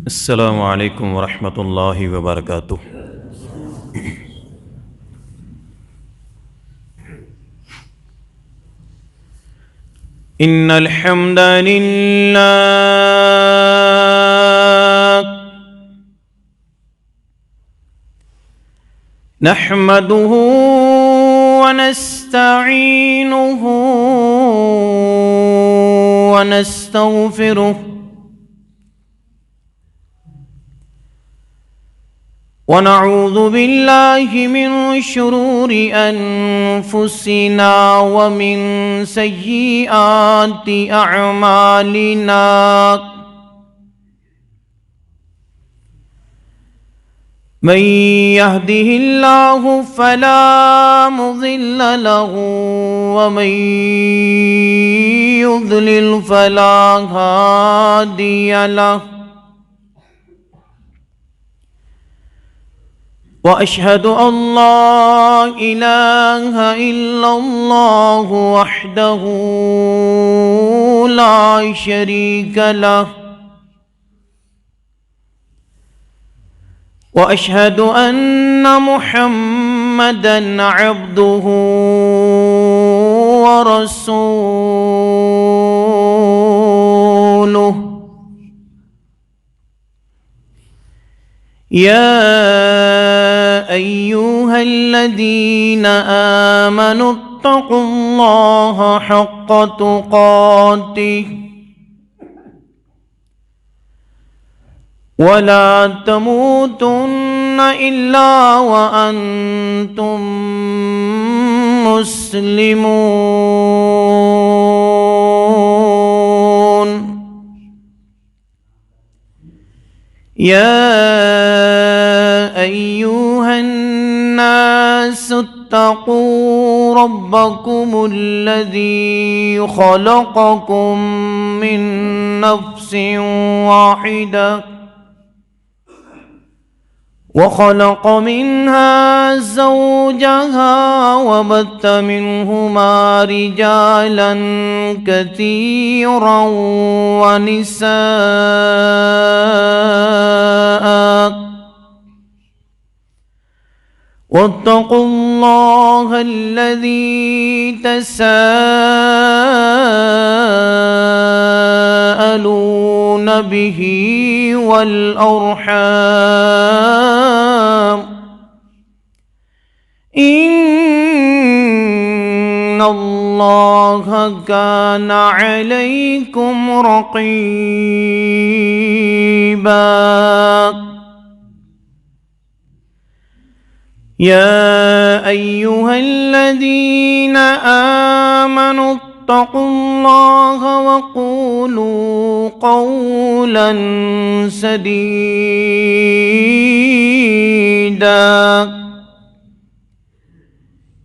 السلام علیکم ورحمۃ اللہ وبرکاتہ۔ ان الحمد للہ نحمده ونستعینه ونستغفره ونعوذ بالله من شرور أنفسنا ومن سيئات أعمالنا، من يهده الله فلا مضل له ومن يضلل فلا هادي له، وأشهد أن لا إله إلا الله وحده لا شريك له، وأشهد أن محمدًا عبده ورسوله، يا أيها الذين آمنوا اتقوا الله حق تقاته ولا تموتن إلا وأنتم مسلمون، يا أيها الناس اتقوا ربكم الذي خلقكم من نفس واحدة وخلق منها زوجها وبث منهما رجالا كثيرا ونساء، واتقوا الله الذي تساءلون به والأرحام، إن الله كان عليكم رقيبا، يا أيها الذين آمنوا اتقوا الله وقولوا قولا سديدا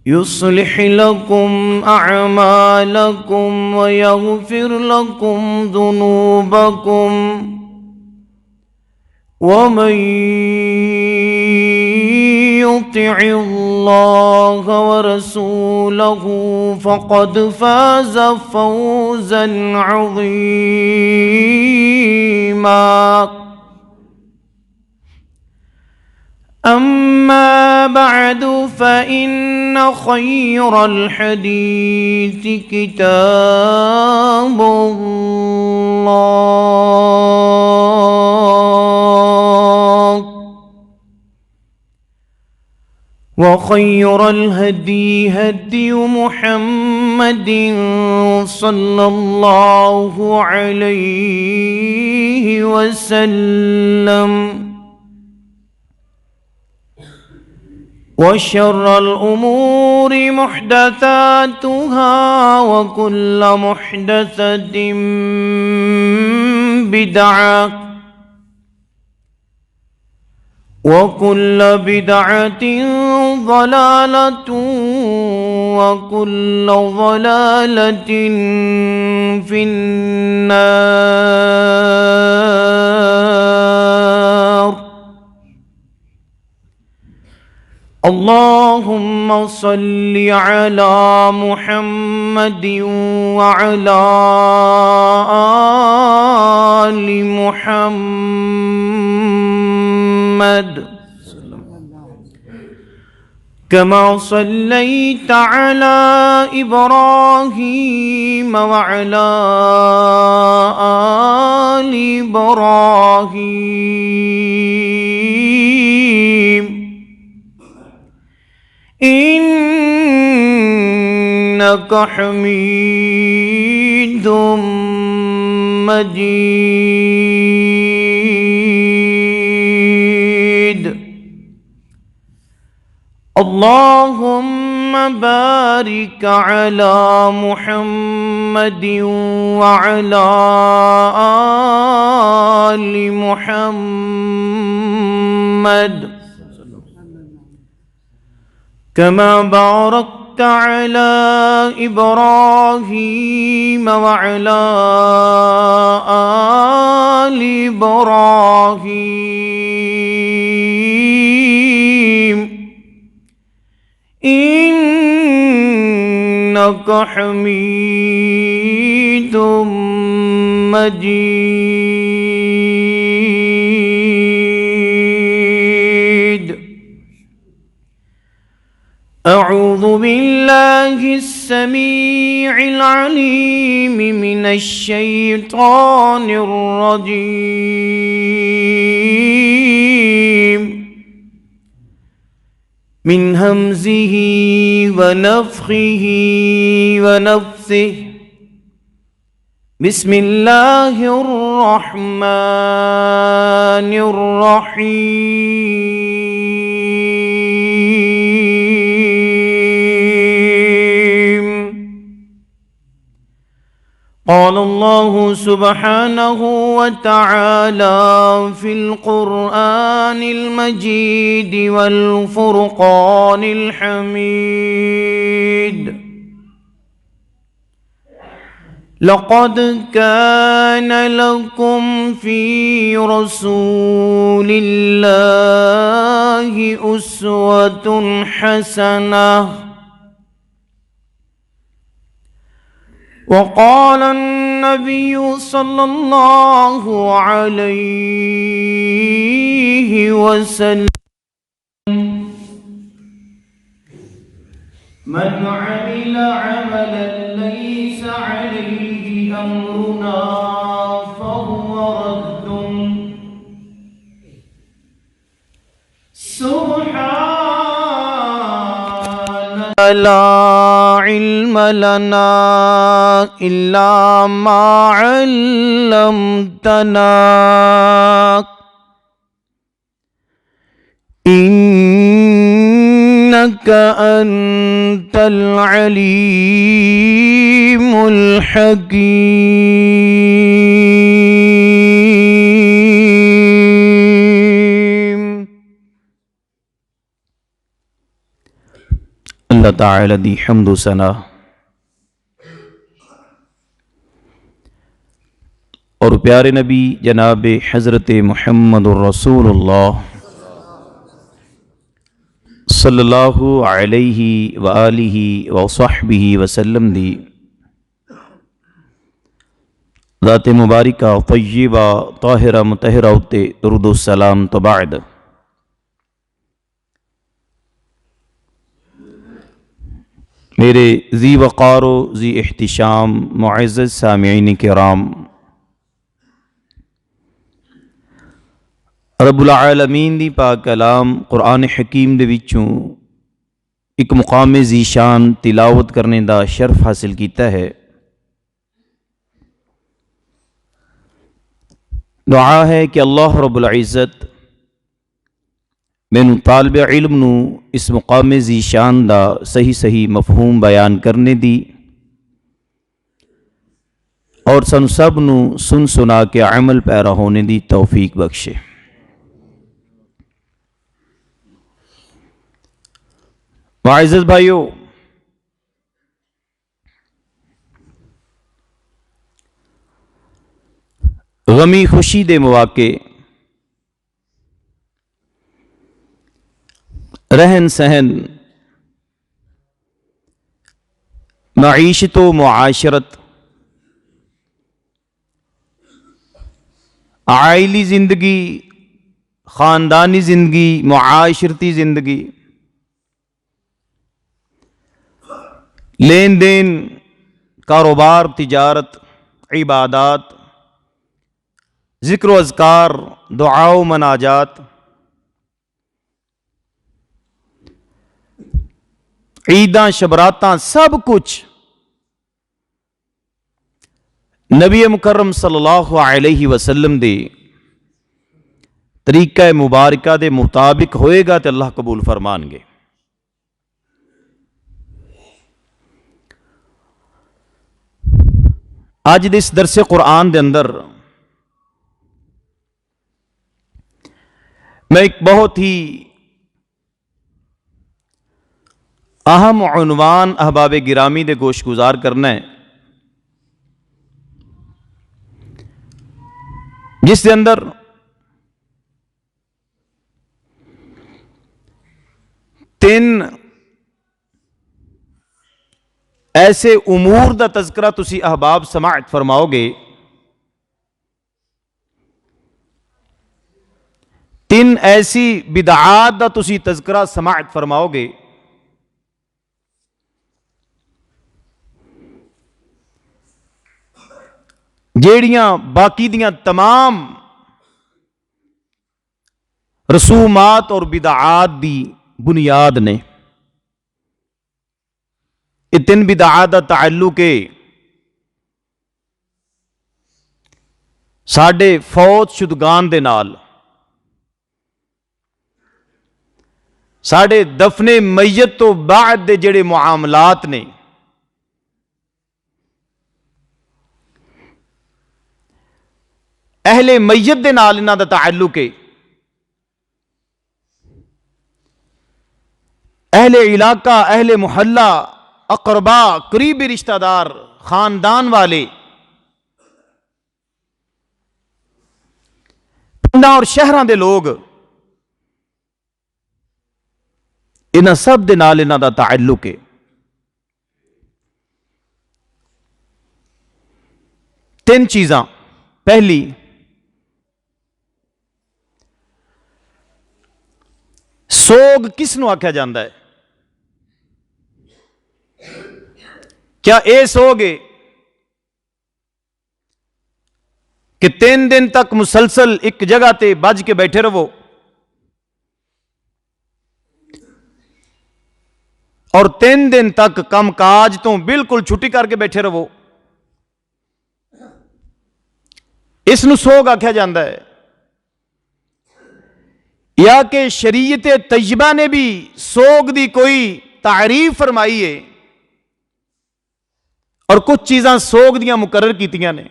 يصلح لكم أعمالكم ويغفر لكم ذنوبكم، ومن يطع الله ورسوله فقد فاز فوزا عظيما. أما بعد فإن خير الحديث كتاب الله، وخير الهدي هدي محمد صلى الله عليه وسلم، وشر الأمور محدثاتها وكل محدثة بدعة وكل بدعة ضلالة وكل ضلالة في النار. اللهم صل على محمد وعلى آل محمد كما صليت على إبراهيم وعلى آل إبراهيم إنك حميد مجيد. اللهم بارك على محمد وعلى آل محمد كما باركت على إبراهيم وعلى آل إبراهيم إنك حميد مجيد. أعوذ بالله السميع العليم من الشيطان الرجيم من همزه ونفخه ونفثه. بسم الله الرحمن الرحيم. قال الله سبحانه وتعالى في القرآن المجيد والفرقان الحميد: لقد كان لكم في رسول الله أسوة حسنة. وقال النبي صلى الله عليه وسلم: من عمل عملا ليس عليه أمرنا فهو رد. سبحانك لا علم لنا إلا ما علمتنا إنك أنت العليم الحكيم. اللہ تعالی دی حمد و ثنا اور پیارے نبی جناب حضرت محمد الرسول اللہ صلی اللہ علیہ وآلہ وصحبہ وسلم دی ذات مبارکہ طیبہ طاہرہ مطہرہ اتے درود و سلام. تو بعد میرے ذی وقار و ذی احتشام معزز سامعین کرام، رب العالمین دی پاک کلام قرآن حکیم دے وچوں ایک مقام ذی شان تلاوت کرنے دا شرف حاصل کیتا ہے. دعا ہے کہ اللہ رب العزت مینوں طالب علم نو اس مقام ذی شان دا صحیح مفہوم بیان کرنے دی اور سن سب نو سن سنا کے عمل پیرا ہونے دی توفیق بخشے. معزز بھائیو، غمی خوشی دے مواقع، رہن سہن، معیشت و معاشرت، عائلی زندگی، خاندانی زندگی، معاشرتی زندگی، لین دین، کاروبار، تجارت، عبادات، ذکر و اذکار، دعا و مناجات، عیداں، شبراتاں، سب کچھ نبی مکرم صلی اللہ علیہ وسلم دے طریقہ مبارکہ دے مطابق ہوئے گا تو اللہ قبول فرمان گے۔ آج دے اس درس قرآن دے اندر میں ایک بہت ہی اہم عنوان احباب گرامی دے گوش گزار کرنا ہے، جس دے اندر تین ایسے امور دا تذکرہ تسی احباب سماعت فرماؤ گے، تین ایسی بدعات دا تسی تذکرہ سماعت فرماؤ گے جیڑیاں باقی دیاں تمام رسومات اور بدعات دی بنیاد نے۔ یہ تین بدعات دا تعلق ہے ساڈے فوت شدگان دے نال، ساڈے دفن میت تو بعد دے جڑے معاملات نے، اہل میت دے نال انہاں دا تعلق ہے، اہل علاقہ، اہل محلہ، اقربا، قریبی رشتہ دار، خاندان والے، پنڈاں اور شہراں دے لوگ، انہاں سب دے نال انہاں دا تعلق ہے۔ تین چیزاں، پہلی سوگ کس نو آکھیا جاندا ہے؟ کیا اے سوگ ہے کہ 3 دن تک مسلسل ایک جگہ تے بج کے بیٹھے رہو اور 3 دن تک کم کاج تو بالکل چھٹی کر کے بیٹھے رہو، اس نو سوگ آکھیا جاندا ہے؟ یا کہ شریعت طیبہ نے بھی سوگ دی کوئی تعریف فرمائی ہے اور کچھ چیزاں سوگ دیاں مقرر کیتیاں نے؟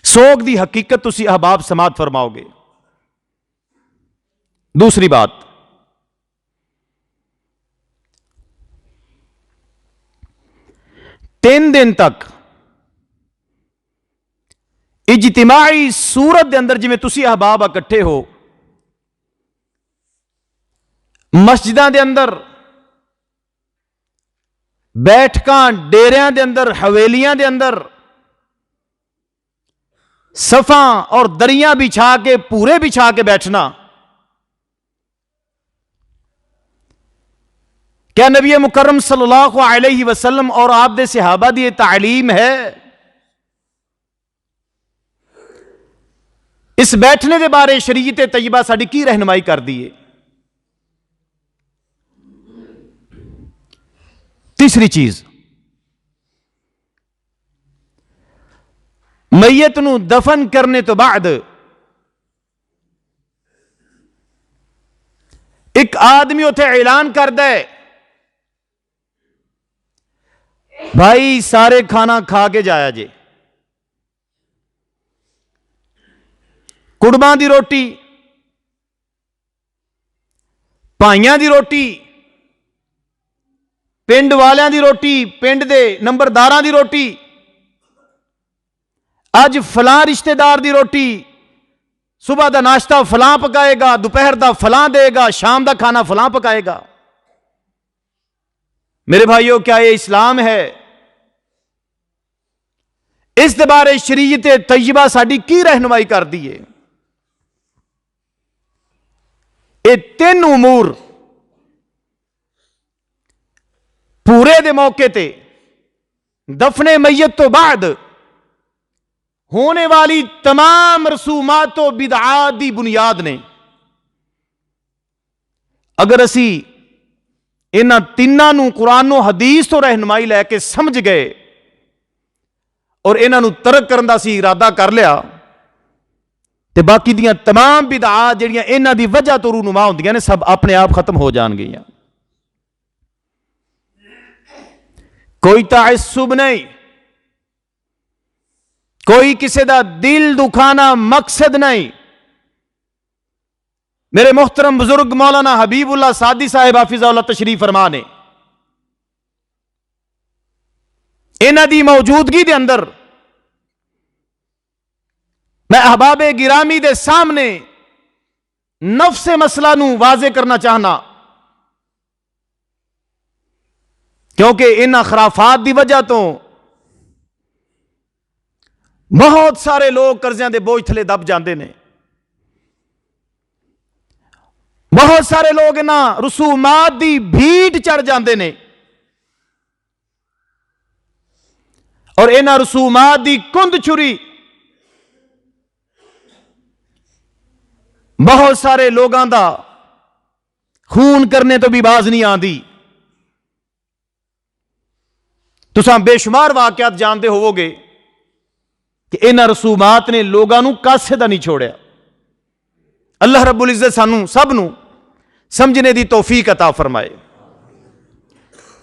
سوگ دی حقیقت تسی احباب سماعت فرماؤ گے۔ دوسری بات، تین دن تک اجتماعی صورت دے اندر جویں تسی احباب اکٹھے ہو، مسجداں دے اندر، بیٹھکاں، ڈیریاں دے اندر، حویلیاں دے اندر، صفاں اور دریاں بچھا کے، پورے بچھا کے بیٹھنا، کیا نبی مکرم صلی اللہ علیہ وسلم اور آپ دے صحابہ دی تعلیم ہے؟ اس بیٹھنے دے بارے شریعت طیبہ ساڈی کی رہنمائی کر دی ہے؟ تیسری چیز، میت نو دفن کرنے تو بعد ایک آدمی اتنے اعلان کردا ہے، بھائی سارے کھانا کھا کے جایا جے، کڑباں دی روٹی، بھائیاں دی روٹی، پنڈ والیاں دی روٹی، پنڈ دے نمبرداراں دی روٹی، اج فلاں رشتہ دار دی روٹی، صبح دا ناشتہ فلاں پکائے گا، دوپہر دا فلاں دے گا، شام دا کھانا فلاں پکائے گا۔ میرے بھائیوں، کیا یہ اسلام ہے؟ اس دے بارے شریعت طیبہ ساڈی کی رہنمائی کر دی ہے؟ یہ تین امور پورے دے موقع تے دفن میت تو بعد ہونے والی تمام رسومات و بدعات دی بنیاد نے۔ اگر اسی انہاں تیناں نوں قرآن و حدیث تو رہنمائی لے کے سمجھ گئے اور انہاں نوں ترک کرن دا سی ارادہ کر لیا تے باقی دیاں تمام بدعات جڑیاں انہاں دی وجہ تو رونما ہوندیاں نے سب اپنے آپ ختم ہو جان گئیاں۔ کوئی تعصب نہیں، کوئی کسی دا دل دکھانا مقصد نہیں۔ میرے محترم بزرگ مولانا حبیب اللہ سعدی صاحب حافظہ اللہ تشریف فرما نے انہاں دی موجودگی دے اندر میں احباب گرامی دے سامنے نفس مسئلہ نو واضح کرنا چاہنا، کیونکہ انہاں خرافات دی وجہ تو بہت سارے لوگ قرضیاں دے بوجھ تھلے دب جاندے نے، بہت سارے لوگ انہاں رسومات دی بھیڑ چڑھ جاندے نے اور انہاں رسومات دی کند چھری بہت سارے لوگاں دا خون کرنے تو بھی باز نہیں آندی۔ تساں بے شمار واقعات جانتے ہوو گے کہ انہاں رسومات نے لوگاں نوں کاسے دا نہیں چھوڑیا۔ اللہ رب العزت سانوں سب نوں سمجھنے دی توفیق عطا فرمائے۔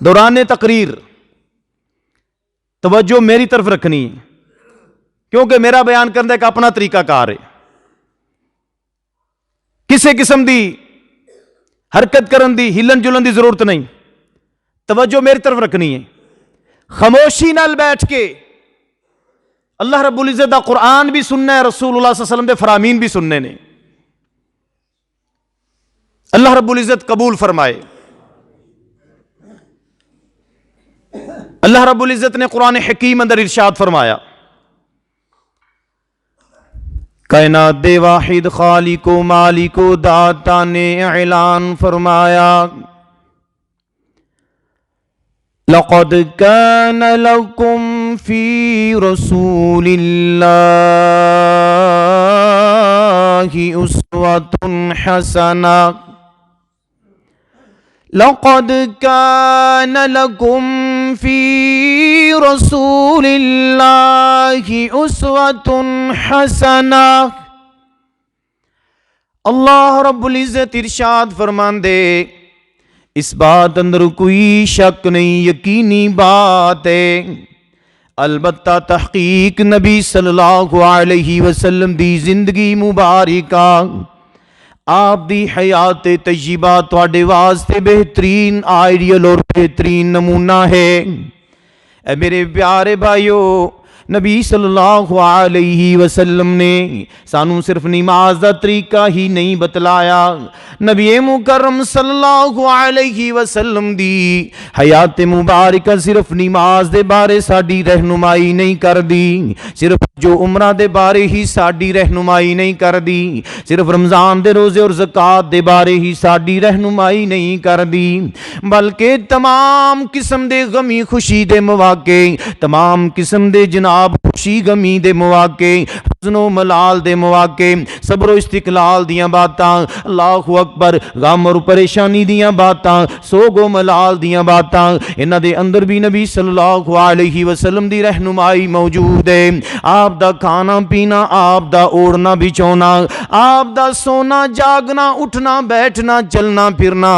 دوران تقریر توجہ میری طرف رکھنی ہے، کیونکہ میرا بیان کرنے کا اپنا طریقہ کار ہے، کسی قسم دی حرکت کرن دی ہلن جلن دی ضرورت نہیں، توجہ میری طرف رکھنی ہے۔ خاموشی نال بیٹھ کے اللہ رب العزت دا قرآن بھی سننا ہے، رسول اللہ صلی اللہ علیہ وسلم دے فرامین بھی سننے نے۔ اللہ رب العزت قبول فرمائے۔ اللہ رب العزت نے قرآن حکیم اندر ارشاد فرمایا، کائنات دے واحد خالق و مالک و داتا نے اعلان فرمایا، لقد كان لكم في رسول الله أسوة حسنة، لقد كان لكم في رسول الله أسوة حسنة۔ اللہ رب العزت ارشاد فرماندے اس بات اندر کوئی شک نہیں، یقینی بات ہے، البتہ تحقیق نبی صلی اللہ علیہ وسلم دی زندگی مبارکہ، آپ دی حیات طیبہ تواڈے واسطے بہترین آئیڈیل اور بہترین نمونہ ہے۔ اے میرے پیارے بھائیو، نبی صلی اللہ علیہ وسلم نے سانوں صرف نماز دا طریقہ ہی نہیں بتلایا، نبی مکرم صلی اللہ علیہ وسلم دی حیات مبارکہ صرف نماز دے بارے ساڈی رہنمائی نہیں کر دی، صرف جو عمرہ دے بارے ہی ساڈی رہنمائی نہیں کر دی، صرف رمضان دے روزے اور زکوٰۃ دے بارے ہی ساڈی رہنمائی نہیں کر دی، بلکہ تمام قسم دے غمی خوشی دے مواقع، تمام قسم دے جناب خوشی غمی دے مواقع، حزن و ملال دے مواقع، صبر و استقلال دیاں باتاں، اللہ اکبر، غم اور پریشانی دیاں باتاں، سوگ و ملال دیاں باتاں، انہاں دے اندر بھی نبی صلی اللہ علیہ وسلم دی رہنمائی موجود ہے۔ آپ دا کھانا پینا، آپ دا اوڑنا بچھونا، آپ دا سونا جاگنا، اٹھنا بیٹھنا، چلنا پھرنا،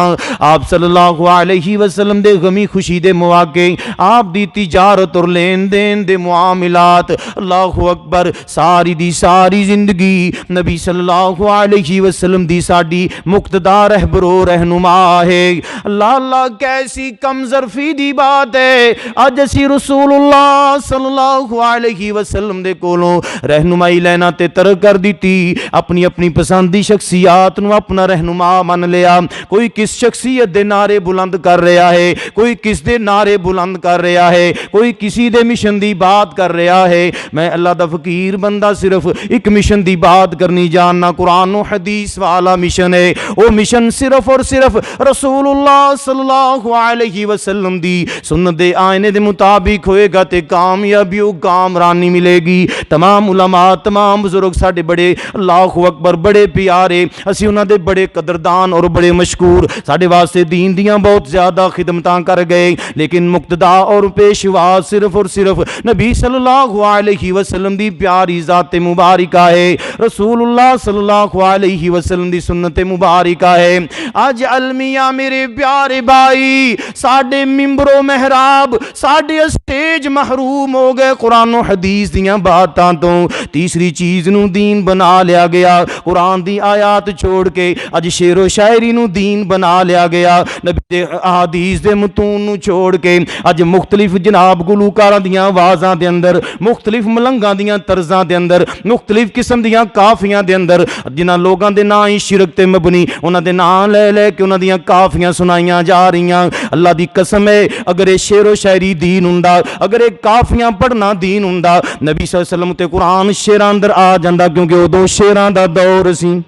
آپ صلی اللہ علیہ وسلم دے غمی خوشی دے مواقع، آپ دی تجارت اور لین دین دے معاملات، اللہ اکبر، ساری دی ساری زندگی نبی صلی اللہ علیہ وسلم دی ساڈی مقتدا رہبر و رہنما ہے۔ اللہ اللہ کیسی کم ظرفی دی بات ہے، اج اسی رسول اللہ صلی اللہ علیہ وسلم دے کولوں رہنمائی لینا تے ترک کر دیتی، اپنی اپنی پسند دی شخصیات نو اپنا رہنما من لیا۔ کوئی کس شخصیت دے نعرے بلند کر رہا ہے، کوئی کس دے نعرے بلند کر رہا ہے، کوئی کسی دے مشن دی بات کر رہا ہے۔ میں اللہ دا فقیر بندہ صرف ایک مشن دی بات کرنی جاننا، قرآن و حدیث والا مشن ہے۔ وہ مشن صرف اور صرف رسول اللہ صلی اللہ علیہ وسلم دی سنت دے آئینے دے مطابق ہوئے گا تے کامیابی و کامرانی ملے گی۔ تمام علماء، تمام بزرگ ساڈے بڑے اللہ اکبر بڑے پیارے، اسی انہاں دے بڑے قدردان اور بڑے مشکور، ساڈے واسطے دین دیاں بہت زیادہ خدمتاں کر گئے، لیکن مقتدا اور پیشوا صرف اور صرف نبی صلی اللہ علیہ وسلم دی پیاری ذات مبارکہ ہے، رسول اللہ صلی اللہ علیہ وسلم دی سنت مبارکہ ہے۔ آج المیاں میرے پیارے بھائی، ساڈے ممبر و محراب، ساڈے اسٹیج محروم ہو گئے قرآن و حدیث دیاں باتاں تو۔ تیسری چیز نو دین بنا لیا گیا، قرآن دی آیات چھوڑ کے اج شعر و شاعری نو دین بنا لیا گیا، نبی دے احادیث دے متون نو چھوڑ کے اج مختلف جناب گلوکاراں دیاں آوازاں دے اندر، مختلف ملنگاں دیاں طرزاں دے اندر، مختلف قسم دیاں کافیاں دے اندر جنہاں لوگاں دے نام ہی شرک تے مبنی، انہاں دے نام لے لے کے انہاں دیاں کافیاں سنائیاں جا رہیاں۔ اللہ دی قسم ہے، اگر یہ شعر و شاعری دین ہوندا، اگر یہ کافیاں پڑھنا دین ہوندا، نبی صلی اللہ علیہ وسلم تے قرآن شعراں اندر آ جاندا، کیونکہ ادو شعراں دا دور سی،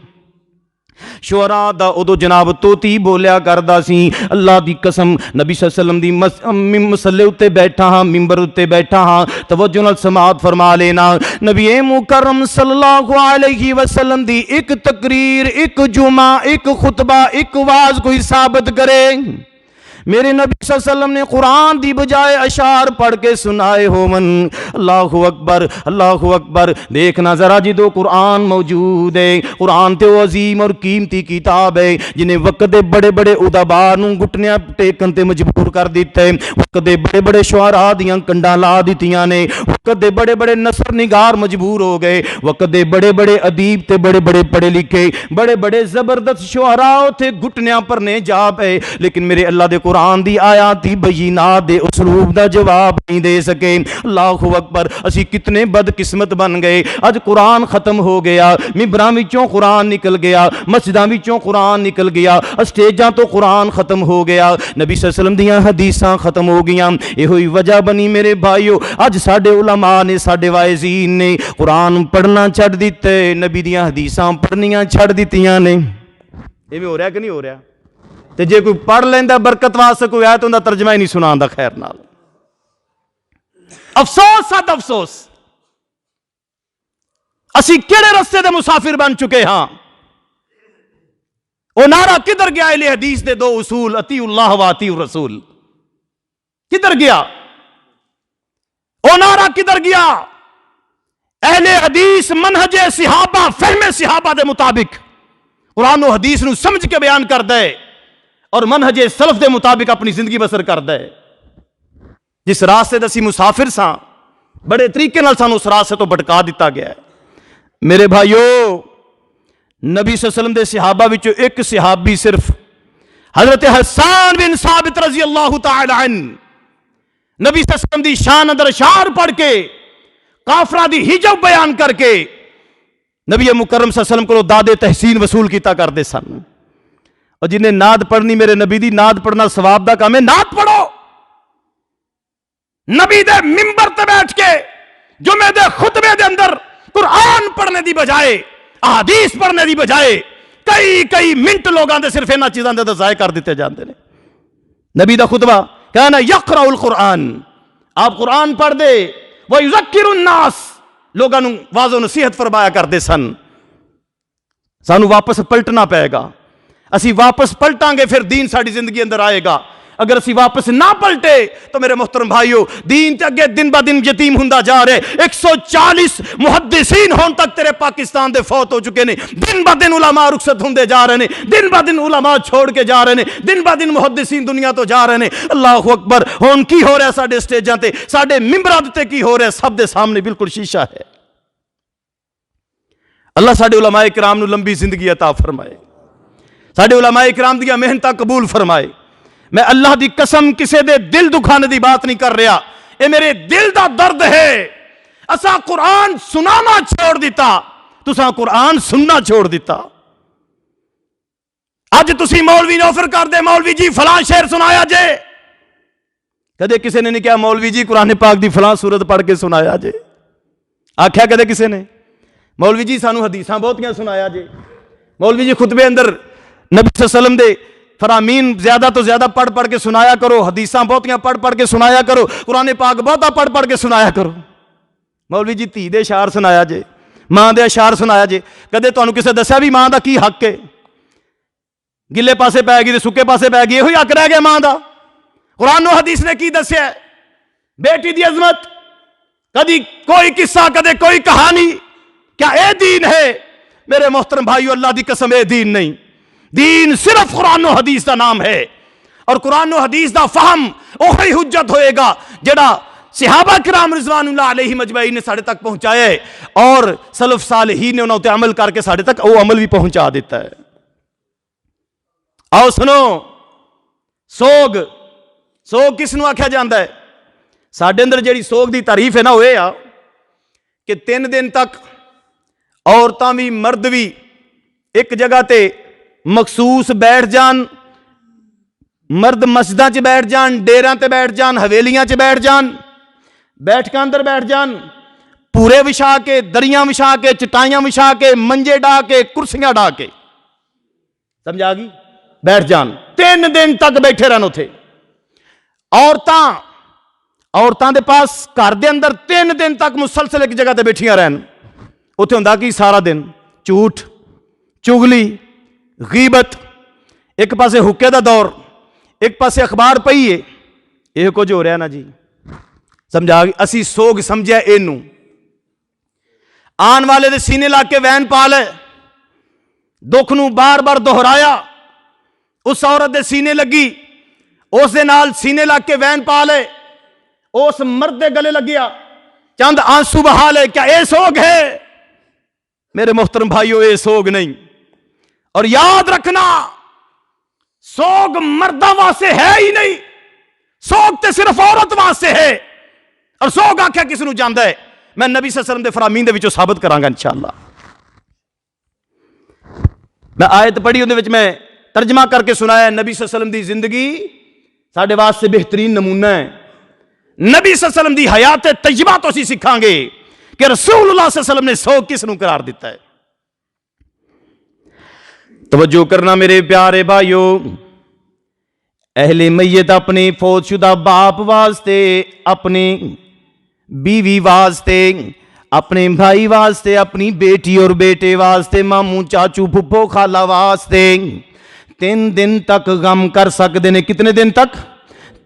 شعراء دا ادو جناب توتی بولیا کردا سی۔ اللہ دی قسم نبی صلی اللہ علیہ وسلم دی مسلے اتے بیٹھا ہاں، ممبر اتے بیٹھا ہاں، توجہ نال سماعت فرما لینا، نبی مکرم صلی اللہ علیہ وسلم دی ایک تقریر، ایک جمعہ، ایک خطبہ، ایک واز کوئی ثابت کرے میرے نبی صلی اللہ علیہ وسلم نے قرآن دی بجائے اشعار پڑھ کے سنائے ہو من۔ اللہ اکبر، اللہ اکبر، دیکھنا ذرا جدو قرآن موجود ہے، قرآن تے وہ عظیم اور قیمتی کتاب ہے جنہیں وقت دے بڑے بڑے ادبا نو گھٹنیاں ٹیکن تے مجبور کر دیتے، وقت دے بڑے بڑے شعراء دیاں کنڈاں لا دیتیاں نے، وقت دے بڑے بڑے نثر نگار مجبور ہو گئے، وقت دے بڑے بڑے ادیب تے بڑے بڑے پڑھے لکھے بڑے بڑے زبردست شعراء تھے گھٹنیاں پر نے جا پے، لیکن میرے اللہ دے قرآن دی آیاتی بینات دے اسلوب دا جواب نہیں دے سکے۔ اللہ اکبر، اسی کتنے بد قسمت بن گئے، اج قرآن ختم ہو گیا، ممبراں وچوں قرآن نکل گیا، مسجداں وچوں قرآن نکل گیا، اسٹیجاں تو قرآن ختم ہو گیا، نبی صلی اللہ علیہ وسلم دیاں حدیثاں ختم ہو گیاں۔ یہ ہوئی وجہ بنی میرے بھائیو، اج ساڈے علماء نے، ساڈے واعظین نے قرآن پڑھنا چھڈ دتے، نبی دیاں حدیثاں پڑھنیاں چھڈ دتیاں نے۔ ایویں ہو رہا کہ نہیں ہو رہا؟ تے جے کوئی پڑھ لیندا برکت واسطے کوئی آیت اوندا ترجمہ ہی نہیں سناندا خیر نال۔ افسوس سد افسوس، اسی کیڑے رستے دے مسافر بن چکے ہاں۔ او نعرہ کدھر گیا؟ اہل حدیث دے دو اصول، اطیعوا اللہ و اطیعوا الرسول، کدھر گیا؟ او نعرہ کدھر گیا؟ اہل حدیث منہج صحابہ، فہم صحابہ دے مطابق قرآن و حدیث نو سمجھ کے بیان کر دے اور منہج سلف دے مطابق اپنی زندگی بسر کر دے۔ جس راستے دسی مسافر ساں، بڑے طریقے نال سانو اس راستے تو بھٹکا دیتا گیا ہے۔ میرے بھائیو، نبی صلی اللہ علیہ وسلم دے صحابہ وچوں ایک صحابی صرف حضرت حسان بن ثابت رضی اللہ تعالی عنہ، نبی صلی اللہ علیہ وسلم دی شان اندر اشعار پڑھ کے، کافراں دی ہجو بیان کر کے نبی مکرم صلی اللہ علیہ وسلم کو داد تحسین وصول کیتا کرتے سن۔ اور جنہیں نعت پڑھنی، میرے نبی دی نعت پڑھنا ثواب دا کام ہے، نعت پڑھو۔ نبی دے ممبر تے بیٹھ کے جمعے دے خطبے دے اندر قرآن پڑھنے دی بجائے، احادیث پڑھنے دی بجائے کئی منٹ لوگاں دے صرف انہاں چیزاں دے ضائع کر دیتے جاندے نے۔ نبی دا خطبہ کہنا یقرأ القرآن، آپ قرآن پڑھ دے، وَيُذَكِّرُ النَّاسِ، لوگاں نوں واضح و نصیحت فرمایا کرتے سن۔ سانو واپس پلٹنا پائے گا، اسی واپس پلٹاں گے پھر دین ساری زندگی اندر آئے گا۔ اگر اسی واپس نہ پلٹے تو میرے محترم بھائیو، دین تے اگے دن با دن یتیم ہوندا جا رہے۔ 140 محدثین ہون تک تیرے پاکستان دے فوت ہو چکے نے، دن با دن علماء رخصت ہوندے جا رہے نے، دن با دن علماء چھوڑ کے جا رہے نے، دن با دن محدثین دنیا تو جا رہے نے۔ اللہ اکبر، ہن کی ہو رہا ہے ساڈے سٹیجاں تے، ساڈے ممبراں تے کی ہو رہا ہے؟ سب دے سامنے بالکل شیشہ ہے۔ اللہ ساڈے علماء کرام نو لمبی زندگی عطا فرمائے، ساڈے علماء کرام دیا محنتاں قبول فرمائے۔ میں اللہ دی قسم کسے دے دل دکھانے دی بات نہیں کر رہا، اے میرے دل دا درد ہے۔ اساں قرآن سنانا چھوڑ دیتا، تساں قرآن سننا چھوڑ دیتا۔ اج تسی مولوی نے آفر کر دے، مولوی جی فلاں شعر سنایا جے، کدے کسے نے نہیں کہا مولوی جی قرآن پاک دی فلاں سورت پڑھ کے سنایا جے؟ آکھیا کدے کسے نے؟ مولوی جی سانو حدیثاں بہتیاں سنایا جے، مولوی جی خطبے اندر نبی صلی اللہ علیہ وسلم دے فرامین زیادہ تو زیادہ پڑھ کے سنایا کرو، حدیثاں بہتیاں پڑھ کے سنایا کرو، قرآن پاک بہتا پڑھ کے سنایا کرو۔ مولوی جی دھی دے اشعار سنایا جے، ماں دے اشعار سنایا جے، کدے تانوں کسے دسیا بھی ماں دا کی حق ہے؟ گلے پاسے پے گئی تے سکے پاسے پے گئی، یہ حق رہ گیا ماں دا؟ قرآن و حدیث نے کی دسیا ہے؟ بیٹی دی عظمت، کدی کوئی قصہ کدے کوئی کہانی، کیا اے دین ہے؟ میرے محترم بھائیو، اللہ دی قسم اے دین نہیں، دین صرف قرآن و حدیث دا نام ہے، اور قرآن و حدیث دا فہم اوہی حجت ہوئے گا جڑا صحابہ کرام رضوان اللہ علیہ مجمعین نے ساڑھے تک پہنچایا ہے، اور سلف صالحین نے انہوں تے عمل کر کے ساڑھے تک وہ عمل بھی پہنچا دیتا ہے۔ آؤ سنو، سوگ کس نو آکھیا جاندا ہے؟ ساڈے اندر جیڑی سوگ دی تعریف ہے نا، ہوئے آ کہ 3 دن تک عورتاں بھی مرد بھی ایک جگہ تے مخصوص بیٹھ جان، مرد مسجداں چ بیٹھ جان، ڈیراں تے بیٹھ جان، حویلیاں چ بیٹھ جان، بیٹھ کے اندر بیٹھ جان، پورے وچھا کے، دریاں وچھا کے، چٹائیاں وچھا کے، منجے ڈا کے، کرسیاں ڈا کے، سمجھ آ گئی؟ بیٹھ جان، 3 دن تک بیٹھے رہن اتھے۔ عورتاں دے پاس گھر دے اندر 3 دن تک مسلسل ایک جگہ تے بیٹھیاں رہن، اتھے ہوندا کی سارا دن جھوٹ، چگلی، غیبت، ایک پاسے حکے دا دور، ایک پاسے اخبار پئی ہے، یہ کچھ ہو رہا نا جی، سمجھا گئی؟ اسی سوگ سمجھیا اینو، آن والے دے سینے لا کے وین پا لے، دکھ نو بار بار دہرایا، اس عورت دے سینے لگی، اس دے نال سینے لا کے وین پا لے، اس مرد دے گلے لگیا، چند آنسو بہا لے، کیا اے سوگ ہے؟ میرے محترم بھائیو، اے سوگ نہیں۔ اور یاد رکھنا، سوگ مردہ واسطے ہے ہی نہیں، سوگ تے صرف عورت واسطے ہے۔ اور سوگ آکھیا کس نو جاندا ہے؟ میں نبی صلی اللہ علیہ وسلم دے فرامین دے وچوں ثابت کراں گا انشاءاللہ۔ میں آیت پڑھی، اندے وچ میں ترجمہ کر کے سنایا ہے۔ نبی صلی اللہ علیہ وسلم دی زندگی ساڈے واسطے بہترین نمونہ ہے۔ نبی صلی اللہ علیہ وسلم دی حیات طیبہ تو اسی سکھاں گے کہ رسول اللہ صلی اللہ علیہ وسلم نے سوگ کس نو قرار دیتا ہے۔ توجہ کرنا میرے پیارے بھائیو، اہل میت اپنے فوت شدہ باپ واسطے، اپنے بیوی واسطے، اپنے بھائی واسطے، اپنی بیٹی اور بیٹے واسطے، ماموں چاچو پھپھو خالہ واسطے 3 دن تک غم کر سکتے نے۔ کتنے دن تک؟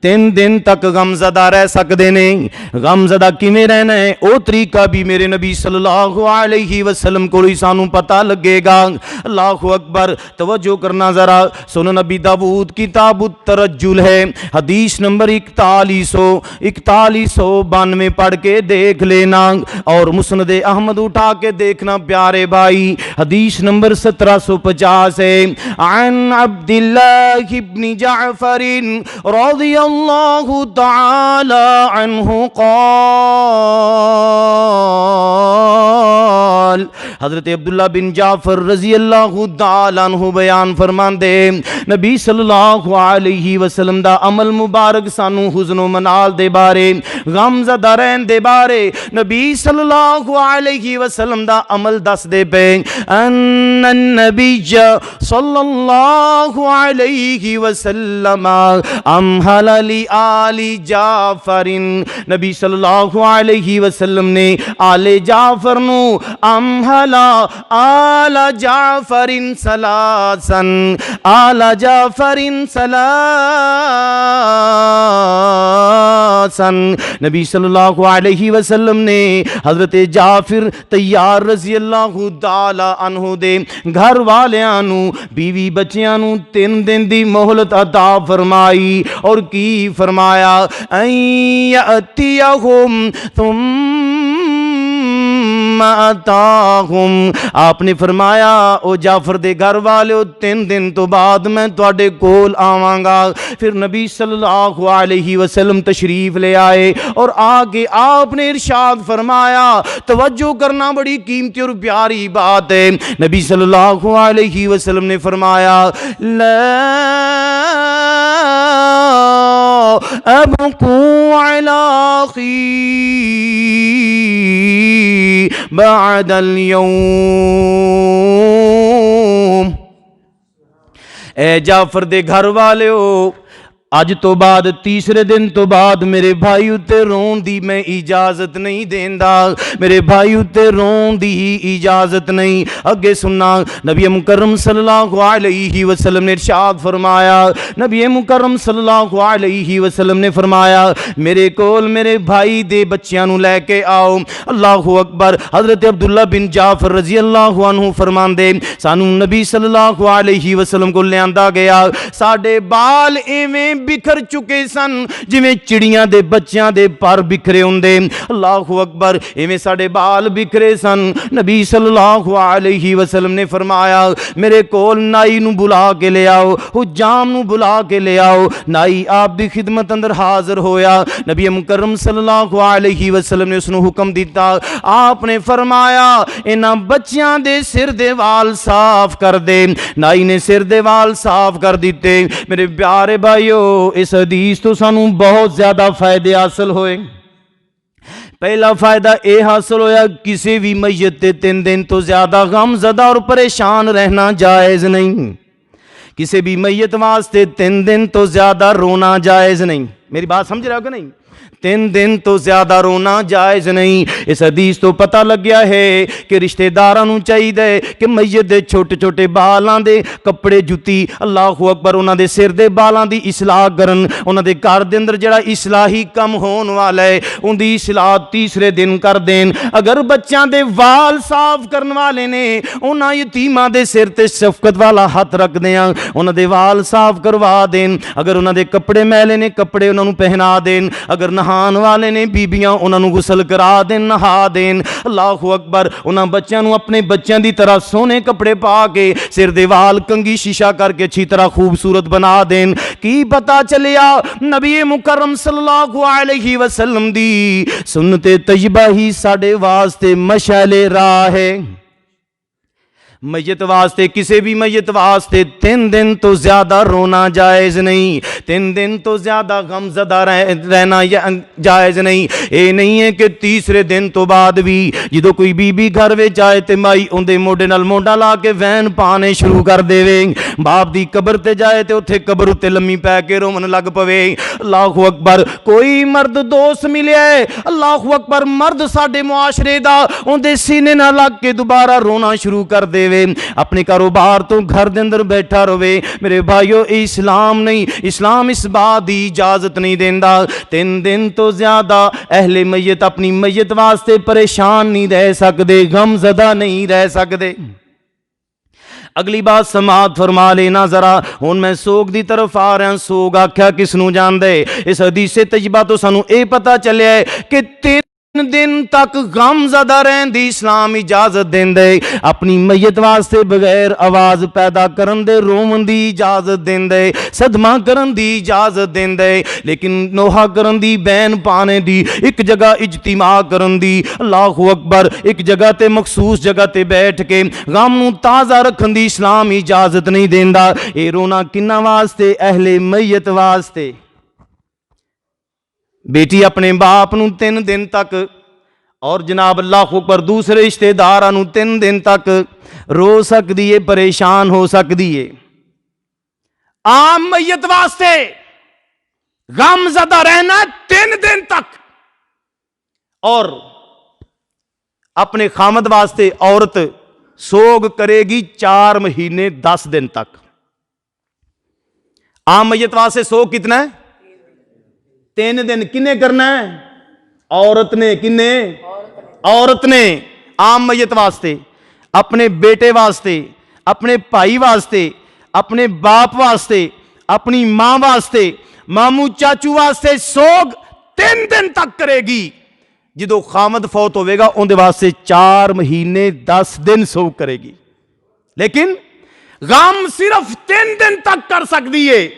3 دن تک غم زدہ رہ سکتے نے۔ غم زدہ کیویں رہنا ہے، او طریقہ بھی میرے نبی صلی اللہ علیہ وسلم کو سانو پتہ لگے گا۔ اللہ اکبر، توجہ کرنا ذرا، سنن نبی داؤد کتاب الترجل ہے، حدیث نمبر 4192 پڑھ کے دیکھ لینا، اور مسند احمد اٹھا کے دیکھنا پیارے بھائی، حدیث نمبر 1750 ہے۔ عن عبداللہ ابن جعفر رضی اللہ تعالی عنہ قال، حضرت عبداللہ بن جعفر رضی اللہ تعالی عنہ بیان فرماندے، نبی صلی اللہ علیہ وسلم دا عمل مبارک سانو حزن و منال دے بارے، غم زدہ رہن دے بارے نبی صلی اللہ علیہ وسلم دا عمل دس دے پے۔ ان النبی صلی اللہ علیہ وسلم امہل لی آل جعفر، نبی صلی اللہ علیہ وسلم نے آل جعفر نو امہلا آل جعفر سلاسن، آل جعفر سلاسن، نبی صلی اللہ علیہ وسلم نے حضرت جعفر طیار رضی اللہ تعالی عنہ دے گھر والیاں نو، بیوی بچیاں نو 3 دن دی مہلت عطا فرمائی، اور کی فرمایا، ان یأتیہم ثم ثم اتاہم، آپ نے فرمایا او جعفر دے گھر والے 3 دن تو بعد میں تواڈے کول آواں گا۔ پھر نبی صلی اللہ علیہ وسلم تشریف لے آئے اور آگے آپ نے ارشاد فرمایا، توجہ کرنا بڑی قیمتی اور پیاری بات ہے، نبی صلی اللہ علیہ وسلم نے فرمایا لا ابقوا علی اخی بعد اليوم، اے جعفر دے گھر والے ہو، اج تو بعد تیسرے دن تو بعد میرے بھائی اتے رون دی میں اجازت نہیں دیندا، میرے بھائی اتے رون دی اجازت نہیں۔ اگے سننا، نبی مکرم صلی اللہ علیہ وسلم نے ارشاد فرمایا، نبی مکرم صلی اللہ علیہ وسلم نے فرمایا میرے کول میرے بھائی دے بچیاں نو لے کے آؤ۔ اللہ اکبر۔ حضرت عبداللہ بن جعفر رضی اللہ عنہ فرماندے سانو نبی صلی اللہ علیہ وسلم کو لیاندا گیا، ساڈے بال ایویں بکھر چکے سن جویں چڑیاں دے بچیاں دے پر بکھرے ہوندے، اللہ اکبر، ایویں ساڈے بال بکھرے سن۔ نبی صلی اللہ علیہ وسلم نے فرمایا میرے کول نائی نو بلا کے لے آؤ، حجام نو بلا کے لے آؤ۔ نائی آپ دی خدمت اندر حاضر ہویا، نبی مکرم صلی اللہ علیہ وسلم نے اس نو حکم دیتا، آپ نے فرمایا انہاں بچیاں دے سر دے وال صاف کر دے۔ نائی نے سر دے وال صاف کر دیتے۔ میرے پیارے بھائیو، اس حدیث تو سانوں بہت زیادہ فائدے حاصل ہوئے۔ پہلا فائدہ اے حاصل ہویا، کسی بھی میت تے 3 دن تو زیادہ غم زدہ اور پریشان رہنا جائز نہیں، کسی بھی میت واسطے 3 دن تو زیادہ رونا جائز نہیں۔ میری بات سمجھ رہے ہو کہ نہیں؟ 3 دن تو زیادہ رونا جائز نہیں۔ اس حدیث تو پتہ لگ گیا ہے کہ رشتہ داراں چاہیے کہ میت دے چھوٹے چھوٹے بالاں دے کپڑے جُتی، اللہ اکبر، انہاں دے سر دے بالاں دی اصلاح کرن، انہاں دے گھر دے اندر جڑا اصلاحی کم ہون والا ہے ان دی اصلاح تیسرے دن کر دین۔ اگر بچیاں دے وال صاف کرن والے نے انہاں یتیماں دے سر تے شفقت والا ہاتھ رکھ دیاں، انہاں دے وال صاف کروا دین۔ اگر انہاں دے کپڑے میلے نے کپڑے انہاں نو پہنا دین، اگر نہان والے نے بیبیاں انہاں نو غسل کرا دین، نہا دین، اللہ اکبر۔ انہاں بچیاں نو اپنے بچیاں دی طرح سونے کپڑے پا کے سر دے وال کنگھی شیشہ کر کے اچھی طرح خوبصورت بنا دین۔ کی پتہ چلیا نبی مکرم صلی اللہ علیہ وسلم دی سنت طیبہ ہی ساڈے واسطے مشعل راہ ہے۔ میت واسطے، کسی بھی میت واسطے 3 دن تو زیادہ رونا جائز نہیں، 3 دن تو زیادہ غم زدہ رہنا جائز نہیں۔ اے نہیں ہے کہ تیسرے دن تو بعد بھی جدو کوئی بی بی گھر وچ جائے تے مائی اندے موڈے نال موڈا لا کے وین پانے شروع کر دے، باپ دی قبر تے جائے تے اتھے قبر اتے لمی پے کے رومن لگ پوے۔ اللہ اکبر۔ کوئی مرد دوست ملے، اللہ اکبر، مرد ساڈے معاشرے دا اندے سینے نہ لگ کے دوبارہ رونا شروع کر دے، اپنے کاروبار تو گھر دے اندر بیٹھا رہے۔ میرے بھائیو، اسلام نہیں، اسلام اس بات دی اجازت نہیں دیندا۔ 3 دن تو زیادہ اہل میت اپنی میت واسطے پریشان نہیں رہ سکدے، غم زدہ نہیں رہ سکدے۔ اگلی بات سماعت فرما لینا ذرا، ہن میں سوگ دی طرف آ رہا۔ سوگ آکھیا کس نو جاندے؟ اس حدیث طیبہ تو سانو اے پتہ چلیا ہے کہ 3 دن تک غم زدہ رہن دی اسلام اجازت دیندے، اپنی میت واسطے بغیر آواز پیدا کرن دے رومن دی اجازت دیندے، صدمہ کرن دی اجازت دیندے، لیکن نوحہ کرن دی، بین پانے دی، ایک جگہ اجتماع کرن دی، اللہ اکبر، ایک جگہ تے مخصوص جگہ تے بیٹھ کے غم نو تازہ رکھن دی اسلام اجازت نہیں دیندا۔ اے رونا کنہ واسطے؟ اہل میت واسطے۔ بیٹی اپنے باپ نو 3 دن تک، اور جناب اللہ اکبر دوسرے رشتے داراں نو 3 دن تک رو سکدی ہے، پریشان ہو سکدی ہے۔ عام میت واسطے غم زدہ رہنا 3 دن تک، اور اپنے خامد واسطے عورت سوگ کرے گی 4 مہینے 10 دن تک۔ عام میت واسطے سوگ کتنا ہے؟ 3 دن۔ کنے کرنا ہے؟ عورت نے۔ کنے؟ عورت نے۔ عام میت واسطے، اپنے بیٹے واسطے، اپنے بھائی واسطے، اپنے باپ واسطے، اپنی ماں واسطے، ماموں چاچو واسطے سوگ 3 دن تک کرے گی۔ جدو خامد فوت ہوئے گا اندے واسطے 4 مہینے 10 دن سوگ کرے گی، لیکن غم صرف 3 دن تک کر سکتی ہے،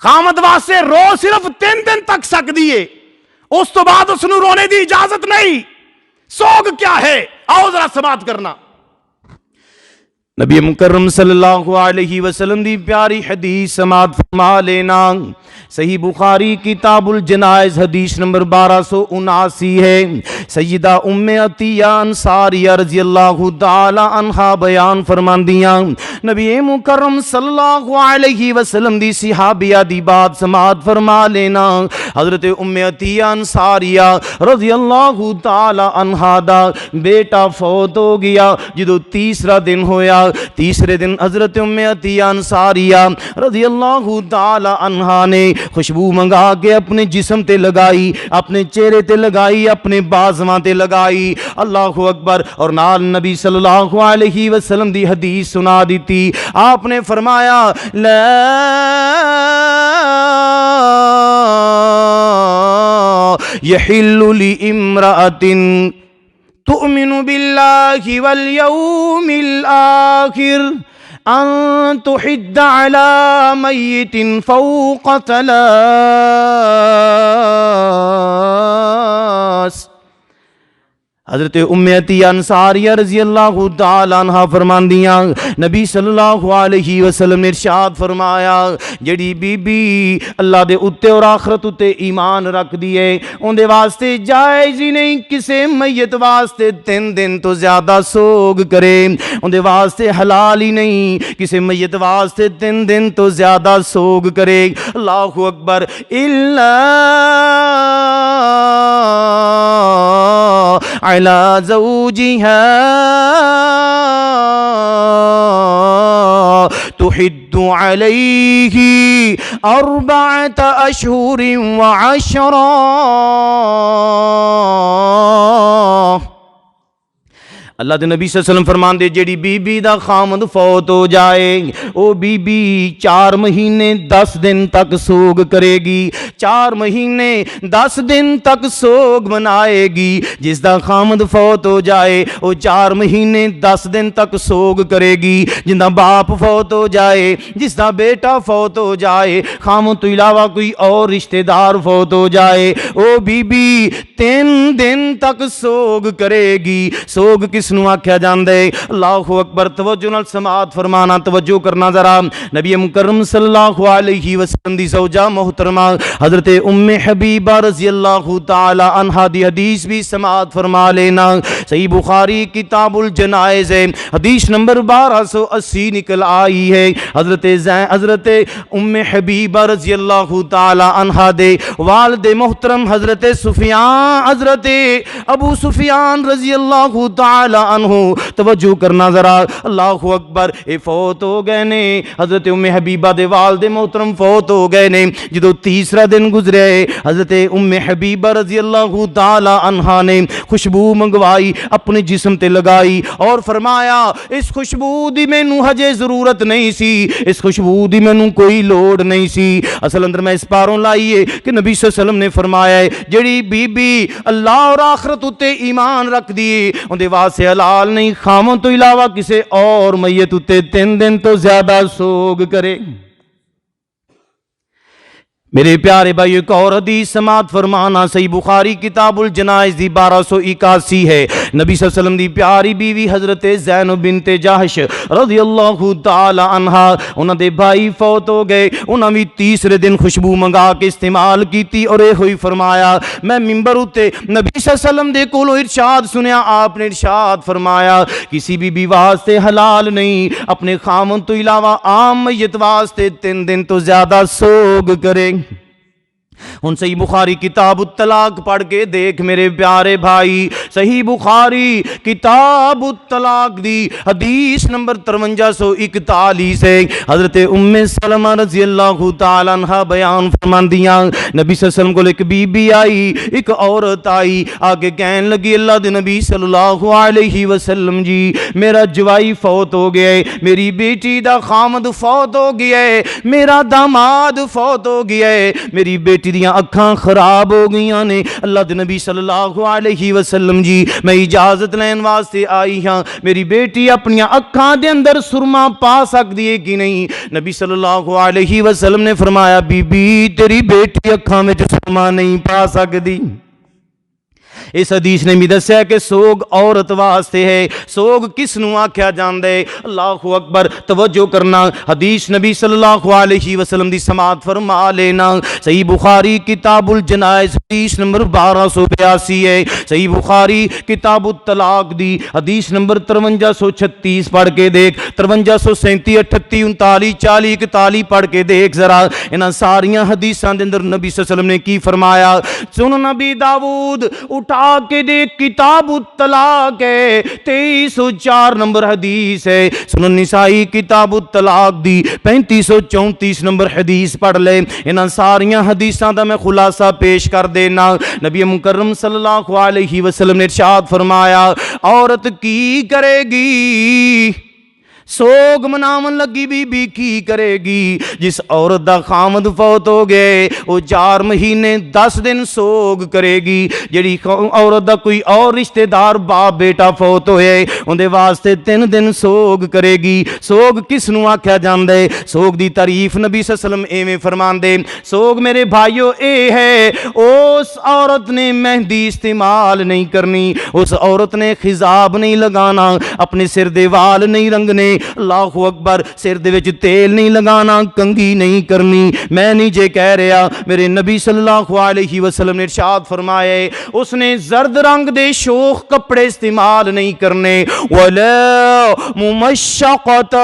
خامد واسطے رو صرف 3 دن تک سکتی ہے، اس تو بعد اس نو رونے دی اجازت نہیں۔ سوگ کیا ہے؟ آؤ ذرا سماعت کرنا۔ نبی مکرم صلی اللہ علیہ وسلم دی پیاری حدیث سماعت فرما لینا، صحیح بخاری کتاب الجنائز حدیث نمبر 1279 ہے۔ سیدہ ام عطیہ انصاریہ رضی اللہ تعالی عنہا بیان فرماندیاں، نبی مکرم صلی اللہ علیہ وسلم دی صحابیہ دی بات سماعت فرما لینا۔ حضرت ام عطیہ انصاریہ رضی اللہ تعالی عنہا دا بیٹا فوت ہو گیا، جدو تیسرا دن ہویا، تیسرے دن حضرت ام عطیہ انصاریہ رضی اللہ تعالی عنہا نے خوشبو منگا کے اپنے جسم تے لگائی، اپنے چہرے تے لگائی، اپنے بازواں تے لگائی، اللہ اکبر، اور نال نبی صلی اللہ علیہ وسلم دی حدیث سنا دیتی۔ آپ نے فرمایا لا یحل لامرأۃ تؤمن باللہ والیوم الآخر ان تحد علی میت فوق 3۔ حضرت ام عطیہ انصاریہ رضی اللہ تعالی عنہ فرماندیاں، نبی صلی اللہ علیہ وسلم نے ارشاد فرمایا، جڑی بی بی اللہ دے اتے اور آخرت اتے ایمان رکھ دیے اندے واسطے جائز ہی نہیں کسے میت واسطے 3 دن تو زیادہ سوگ کرے، اندے واسطے حلال ہی نہیں کسے میت واسطے 3 دن تو زیادہ سوگ کرے۔ اللہ اکبر، الا علی زوجہا تحد علیہ 4 اشہر و10۔ اللہ دے نبی صلی اللہ علیہ وسلم فرمان دے، جیڑی بی بی دا خامد فوت ہو جائے او بی بی 4 مہینے 10 دن تک سوگ کرے گی، 4 مہینے 10 دن تک سوگ منائے گی۔ جس دا خامد فوت ہو جائے او 4 مہینے 10 دن تک سوگ کرے گی۔ جن دا باپ فوت ہو جائے، جس دا بیٹا فوت ہو جائے، خامد تو علاوہ کوئی اور رشتہ دار فوت ہو جائے، او بی بی 3 دن تک سوگ کرے گی۔ سوگ کس نو آکھیا جاندے؟ اللہ اکبر، توجہ نال سماعت فرمانا، توجہ کرنا ذرا۔ نبی مکرم صلی اللہ علیہ وسلم دی زوجہ محترمہ حضرت ام حبیبہ رضی اللہ تعالی عنہا دی حدیث بھی سماعت فرما لینا، صحیح بخاری کتاب الجنائز ہے، حدیث نمبر 1280 نکل آئی ہے۔ حضرت ام حبیبہ رضی اللہ تعالی عنہا دے والد محترم حضرت ابو سفیان رضی اللہ تعالی عنہ، توجہ کرنا ذرا، اللہ اکبر، اے فوت ہو گئے نے، حضرت ام حبیبہ دے والد محترم فوت ہو گئے نے۔ جدو تیسرا دن گزرے، حضرت ام حبیبہ رضی اللہ تعالی عنہا نے خوشبو منگوائی، اپنے جسم تے لگائی اور فرمایا اس خوشبو دی مینوں ہجے ضرورت نہیں سی، اس خوشبو دی مینوں کوئی لوڑ نہیں سی۔ اصل اندر میں اس پاروں لائیے کہ نبی صلی اللہ علیہ وسلم نے فرمایا ہے، جڑی بی بی اللہ اور آخرت اتے ایمان رکھ دی اندے واسطے حلال نہیں خامن تو علاوہ کسے اور میت اتے 3 دن تو زیادہ سوگ کرے۔ میرے پیارے بھائی، ایک اور حدیث سماعت فرمانا، صحیح بخاری کتاب الجنائز دی 1281 ہے۔ نبی صلی اللہ علیہ وسلم دی پیاری بیوی حضرت زینب بنت جحش رضی اللہ تعالی عنہا، انہاں دے بھائی فوت ہو گئے، انہاں بھی تیسرے دن خوشبو منگا کے استعمال کیتی اور یہ ہوئی فرمایا، میں ممبر اتے نبی صلی اللہ علیہ وسلم دے کولوں ارشاد سنیا، آپ نے ارشاد فرمایا کسی بھی واسطے حلال نہیں اپنے خامن تو علاوہ عام میت واسطے 3 دن تو زیادہ سوگ کرے۔ ہن صحیح بخاری کتاب الطلاق پڑھ کے دیکھ میرے پیارے بھائی، صحیح بخاری کتاب الطلاق دی حدیث نمبر 5341 ہے، حضرت ام سلمہ رضی اللہ تعالی عنہ بیان فرماندیاں، نبی صلی اللہ علیہ وسلم کو ایک بی بی آئی، ایک عورت آئی، آگے کہنے لگی اللہ دے نبی صلی اللہ علیہ وسلم جی میرا جوائی فوت ہو گیا ہے، میری بیٹی دا خامد فوت ہو گیا ہے، میرا داماد فوت ہو گیا ہے، میری بیٹی بیٹی دیاں اکھاں خراب ہو گئیاں نے، اللہ دے نبی صلی اللہ علیہ وسلم جی میں اجازت لین واسطے آئی ہاں، میری بیٹی اپنی اکھاں دے اندر سرما پا سکتی ہے کہ نہیں؟ نبی صلی اللہ علیہ وسلم نے فرمایا بی بی تیری بیٹی اکھاں میں سرما نہیں پا سکتی۔ اس حدیث نے بھی دسیا کہ سوگ عورت واسطے ہے۔ سوگ کس نو آکھیا جاندا ہے؟ اللہ اکبر، توجہ کرنا، حدیث نبی صلی اللہ علیہ وسلم دی سماعت فرما لینا۔ صحیح بخاری کتاب الجنائز حدیث نمبر 1282 ہے، صحیح بخاری کتاب الطلاق دی حدیث نمبر 5336 پڑھ کے دیکھ، 5337 38 39 40 41 پڑھ کے دیکھ ذرا، انہاں ساریاں حدیثاں دے اندر نبی صلی اللہ علیہ وسلم نے کی فرمایا؟ سن نبی داؤد اٹھا کے دیکھ کتاب الطلاق ہے، 2304 نمبر حدیث ہے۔ سنن نسائی کتاب الطلاق دی 3534 نمبر حدیث پڑھ لے۔ انہاں ساریاں حدیثاں دا میں خلاصہ پیش کر دینا۔ نبی مکرم صلی اللہ علیہ وسلم نے ارشاد فرمایا عورت کی کرے گی؟ سوگ مناون لگی بی بی کی کرے گی؟ جس عورت دا خامد فوت ہو گئے وہ 4 مہینے 10 دن سوگ کرے گی۔ جڑی عورت دا کوئی اور رشتہ دار باپ بیٹا فوت ہوئے اندے واسطے 3 دن سوگ کرے گی۔ سوگ کس نو آکھیا جاندا ہے؟ سوگ دی تعریف نبی صلی اللہ علیہ وسلم ایویں فرماندے، سوگ میرے بھائیو اے ہے اس عورت نے مہندی استعمال نہیں کرنی، اس عورت نے خضاب نہیں لگانا، اپنے سر دے وال نہیں رنگنے، اللہ اکبر، سر دے وچ تیل نہیں لگانا، کنگھی نہیں کرنی۔ میں نہیں جے کہہ رہا، میرے نبی صلی اللہ علیہ وسلم نے ارشاد فرمائے اس نے زرد رنگ دے شوخ کپڑے استعمال نہیں کرنے، ولا ممشقت۔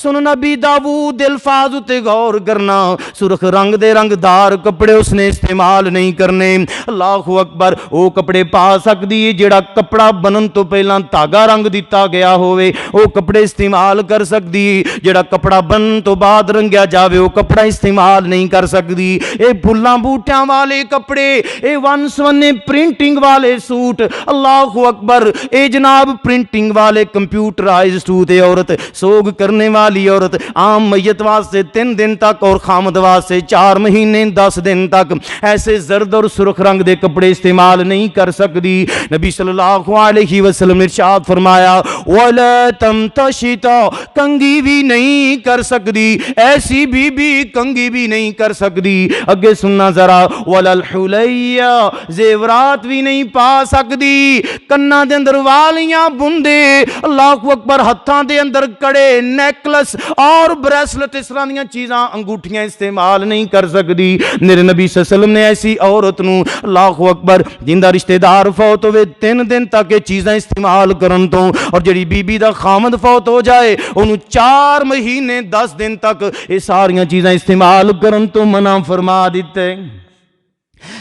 سن نبی داؤد الفاظ تے غور کرنا، سرخ رنگ دے رنگ دار کپڑے اس نے استعمال نہیں کرنے۔ اللہ اکبر، وہ کپڑے پا سکتی ہے جڑا کپڑا بنن تو پہلا دھاگا رنگ دیتا گیا ہوئے، وہ کپڑے استعمال کر سکتی، جڑا کپڑا بن تو بعد رنگیا جاوے وہ کپڑا استعمال نہیں کر سکتی۔ اے پھلاں بوٹیاں والے کپڑے، اے ون سونے پرنٹنگ والے سوٹ، اللہ اکبر، اے جناب پرنٹنگ والے کمپیوٹرائز سوٹ، اے عورت سوگ کرنے والی عورت عام میت واسطے 3 دن تک اور خامد واسطے 4 مہینے 10 دن تک ایسے زرد اور سرخ رنگ دے کپڑے استعمال نہیں کر سکتی۔ نبی صلی اللہ علیہ وسلم نے ارشاد فرمایا وَلَا تَمْتَشِطَ، کنگھی بھی نہیں کر سکتی، ایسی بی بی کنگھی بھی نہیں کر سکتی۔ اگے سننا ذرا، وَلَا الْحُلَيَّ، زیورات بھی نہیں پا سکتی، کناں دے اندر والیاں بندے، اللہ اکبر، ہتھاں دے اندر کڑے، نیکلس اور بریسلٹ، اس طرح دیاں چیزاں انگوٹھیاں استعمال نہیں کر سکتی۔ میرے نبی صلی اللہ علیہ وسلم نے ایسی عورت نو، اللہ اکبر، جن دا رشتہ دار فوت ہوئے 3 دن تک یہ چیزاں استعمال کرن تو، اور جڑی بی بی دا خامد فوت ہو جائے انہوں 4 مہینے 10 دن تک یہ ساریاں چیزاں استعمال کرن تو منع فرما دیتے۔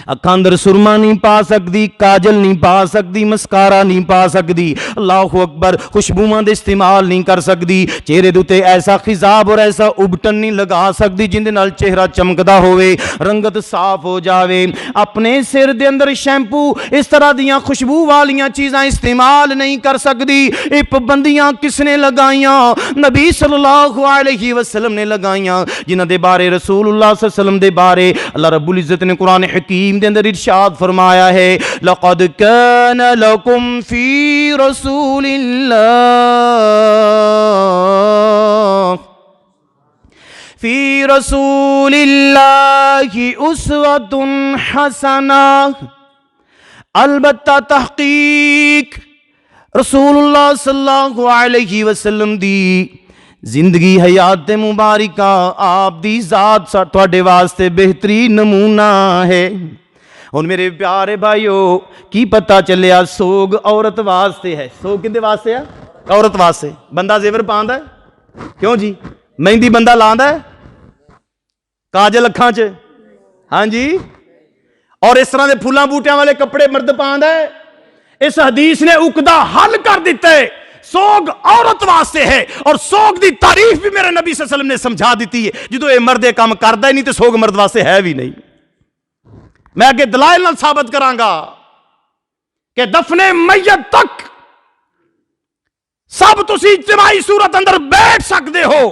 اکھاں اندر سرما نہیں پا سکتی، کاجل نہیں پا سکتی، مسکارا نہیں پا سکتی، اللہ اکبر، خوشبوواں دے استعمال نہیں کر سکتی، چہرے دے تے ایسا خضاب اور ایسا ابٹن نہیں لگا سکتی جن دے نال چہرہ چمکدا ہوئے، رنگت صاف ہو جاوے، اپنے سر دے اندر شیمپو اس طرح دیاں خوشبو والیاں چیزاں استعمال نہیں کر سکتی۔ اے پابندیاں کس نے لگائیاں؟ نبی صلی اللہ علیہ وسلم نے لگائیاں، جنہ دے بارے رسول اللہ صلی اللہ علیہ وسلم دے بارے اللہ رب العزت نے قرآن حکیم دے اندر ارشاد فرمایا ہے لَقَدْ كَانَ لَكُمْ فِي رَسُولِ اللَّهِ أُسْوَةٌ حَسَنَةٌ۔ البتہ تحقیق رسول اللہ صلی اللہ علیہ وسلم دی زندگی حیات مبارکہ آپ دی ذات تواڈے واسطے بہترین نمونہ ہے۔ ہن میرے پیارے بھائیو کی پتہ چلیا سوگ عورت واسطے ہے۔ سوگ کدے واسطے ہے؟ عورت واسطے۔ بندہ زیور پاندا ہے؟ کیوں جی؟ مہندی بندہ لاندا ہے؟ کاجل اکھاں چ؟ ہاں جی؟ اور اس طرح دے پھلاں بوٹیاں والے کپڑے مرد پاندا ہے؟ اس حدیث نے عقدہ حل کر دیتا ہے۔ سوگ عورت واسطے ہے اور سوگ دی تعریف بھی میرے نبی صلی اللہ علیہ وسلم نے سمجھا دیتی ہے۔ جدو یہ مرد کام کردا ہی نہیں تو سوگ مرد واسطے ہے بھی نہیں۔ میں اگے دلائل نال ثابت کرانگا کہ دفن میت تک سب تسی اجتماعی صورت اندر بیٹھ سکتے ہو،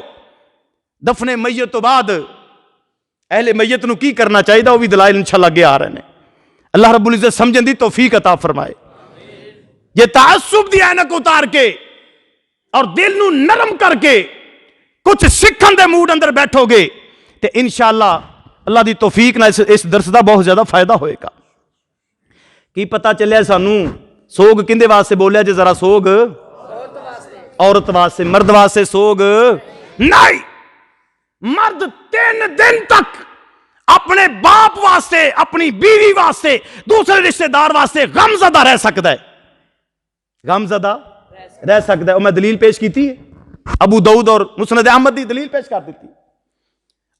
دفن میت تو بعد اہل میت نو کی کرنا چاہیے، وہ بھی دلائل انشاءاللہ اگے آ رہے ہیں۔ اللہ رب العزت سمجھن دی توفیق عطا فرمائے۔ یہ تعصب دی اینک اتار کے اور دل نو نرم کر کے کچھ سکھن دے موڈ اندر بیٹھو گے تے انشاءاللہ اللہ دی توفیق نہ اس درس دا بہت زیادہ فائدہ ہوئے گا۔ کی پتہ چلیا سانو سوگ کندے واسطے بولیا جے ذرا؟ سوگ عورت واسطے، مرد واسطے سوگ نہیں۔ مرد 3 دن تک اپنے باپ واسطے، اپنی بیوی واسطے، دوسرے رشتہ دار واسطے غم زدہ رہ سکتا ہے، غم زدہ رہ سکتا ہے۔ اور میں دلیل پیش کی ہے، ابو داؤد اور مسند احمد دی دلیل پیش کر دیتی۔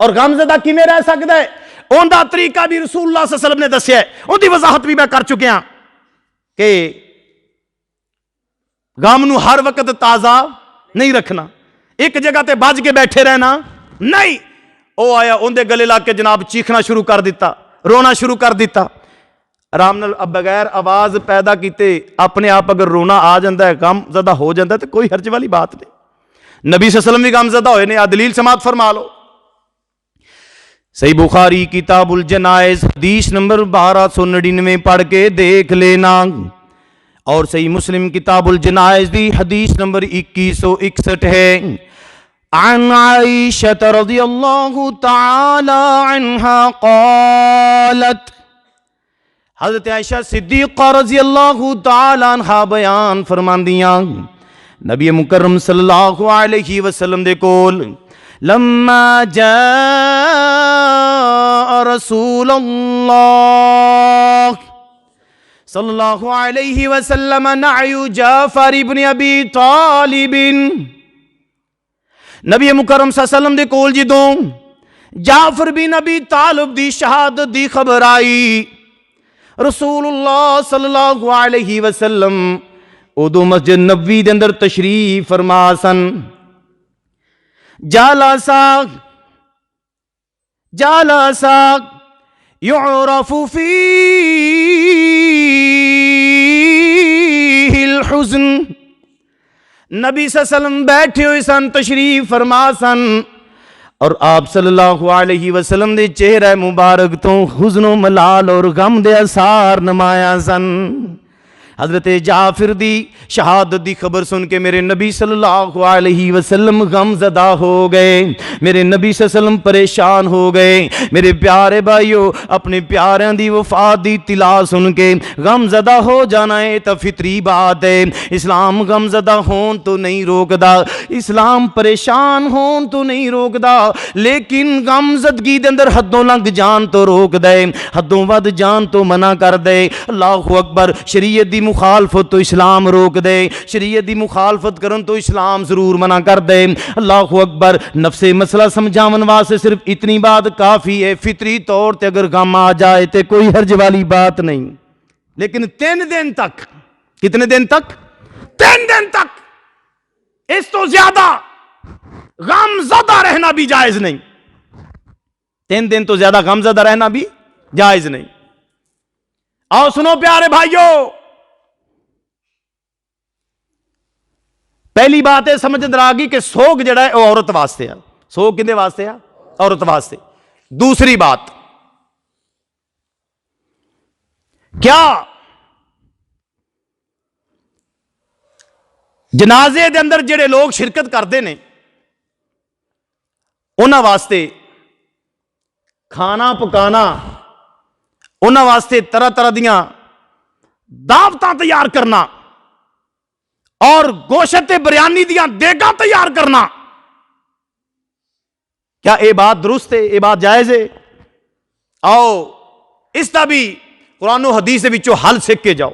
اور غم زدہ کیویں رہ سکتا ہے؟ اون دا طریقہ بھی رسول اللہ صلی اللہ علیہ وسلم نے دسیا ہے، ان دی وضاحت بھی میں کر چکیا کہ غم نو ہر وقت تازہ نہیں رکھنا، ایک جگہ تے بج کے بیٹھے رہنا نہیں۔ او آیا اون دے گلے لا کے جناب چیخنا شروع کر دیتا، رونا شروع کر دیتا، آرام نال بغیر آواز پیدا کیتے اپنے آپ اگر رونا آ جاتا ہے، غم زدہ ہو جاتا ہے تو کوئی حرج والی بات نہیں۔ نبی صلی اللہ علیہ وسلم بھی غم زدہ ہوئے نے، دلیل سماعت فرما لو۔ صحیح بخاری کتاب الجنائز حدیث نمبر 1299 پڑھ کے دیکھ لینا، اور صحیح مسلم کتاب الجنائز دی حدیث نمبر 2161 ہے۔ عن عائشة رضی اللہ تعالی عنہا قالت، حضرت عائشہ صدیقہ رضی اللہ تعالی عنہا بیان فرماندیاں نبی مکرم صلی اللہ علیہ وسلم دے کول لما جاء رسول اللہ صلی اللہ علیہ وسلم نعی جعفر ابن ابی طالب، نبی مکرم صلی اللہ علیہ وسلم دے کول جدوں جعفر بن ابی طالب دی شہادت دی خبر آئی، رسول اللہ صلی اللہ علیہ وسلم ادو مسجد نبوی دے اندر تشریف فرما سن۔ جالسا یعرف فیہ الحزن، نبی صلی اللہ علیہ وسلم بیٹھے ہوئے سن، تشریف فرما سن، اور آپ صلی اللہ علیہ وسلم دے چہرہ مبارک تو حزن و ملال اور غم دے اثار نمایاں سن۔ حضرت جعفر دی شہادت دی خبر سن کے میرے نبی صلی اللہ علیہ وسلم غم زدہ ہو گئے، میرے نبی صلی اللہ علیہ وسلم پریشان ہو گئے۔ میرے پیارے بھائیو، اپنے پیاریاں دی وفات دی اطلاع سن کے غم زدہ ہو جانا ہے تو فطری بات ہے۔ اسلام غم زدہ ہون تو نہیں روکدا، اسلام پریشان ہون تو نہیں روکدا، لیکن غم زدگی دے اندر حدوں لنگ جان تو روک دے، حدوں ود جان تو منع کر دے۔ اللہ اکبر، شریعت دی مخالفت تو اسلام روک دے، شریعت دی مخالفت کرن تو اسلام ضرور منع کر دے۔ اللہ اکبر، نفس مسئلہ سمجھاون واسطے صرف اتنی بات کافی ہے، فطری طور تے اگر غم آ جائے تے کوئی حرج والی بات نہیں، لیکن 3 دن تک، کتنے دن تک؟ 3 دن تک، اس تو زیادہ غم زدہ رہنا بھی جائز نہیں، 3 دن تو زیادہ غم زدہ رہنا بھی جائز نہیں۔ آؤ سنو پیارے بھائیو، پہلی بات ہے سمجھ اندر آگی کہ سوگ جڑا ہے وہ عورت واسطے ہے، سوگ کندے واسطے ہے؟ عورت واسطے۔ دوسری بات، کیا جنازے دے اندر جڑے لوگ شرکت کرتے ہیں انہاں واسطے کھانا پکانا، انہاں واسطے طرح طرح دیاں دعوتاں تیار کرنا اور گوشت بریانی دیاں دیگاں تیار کرنا، کیا یہ بات درست ہے؟ یہ بات جائز ہے؟ آؤ اس کا بھی قرآن و حدیث وچوں حل سیکھ کے جاؤ۔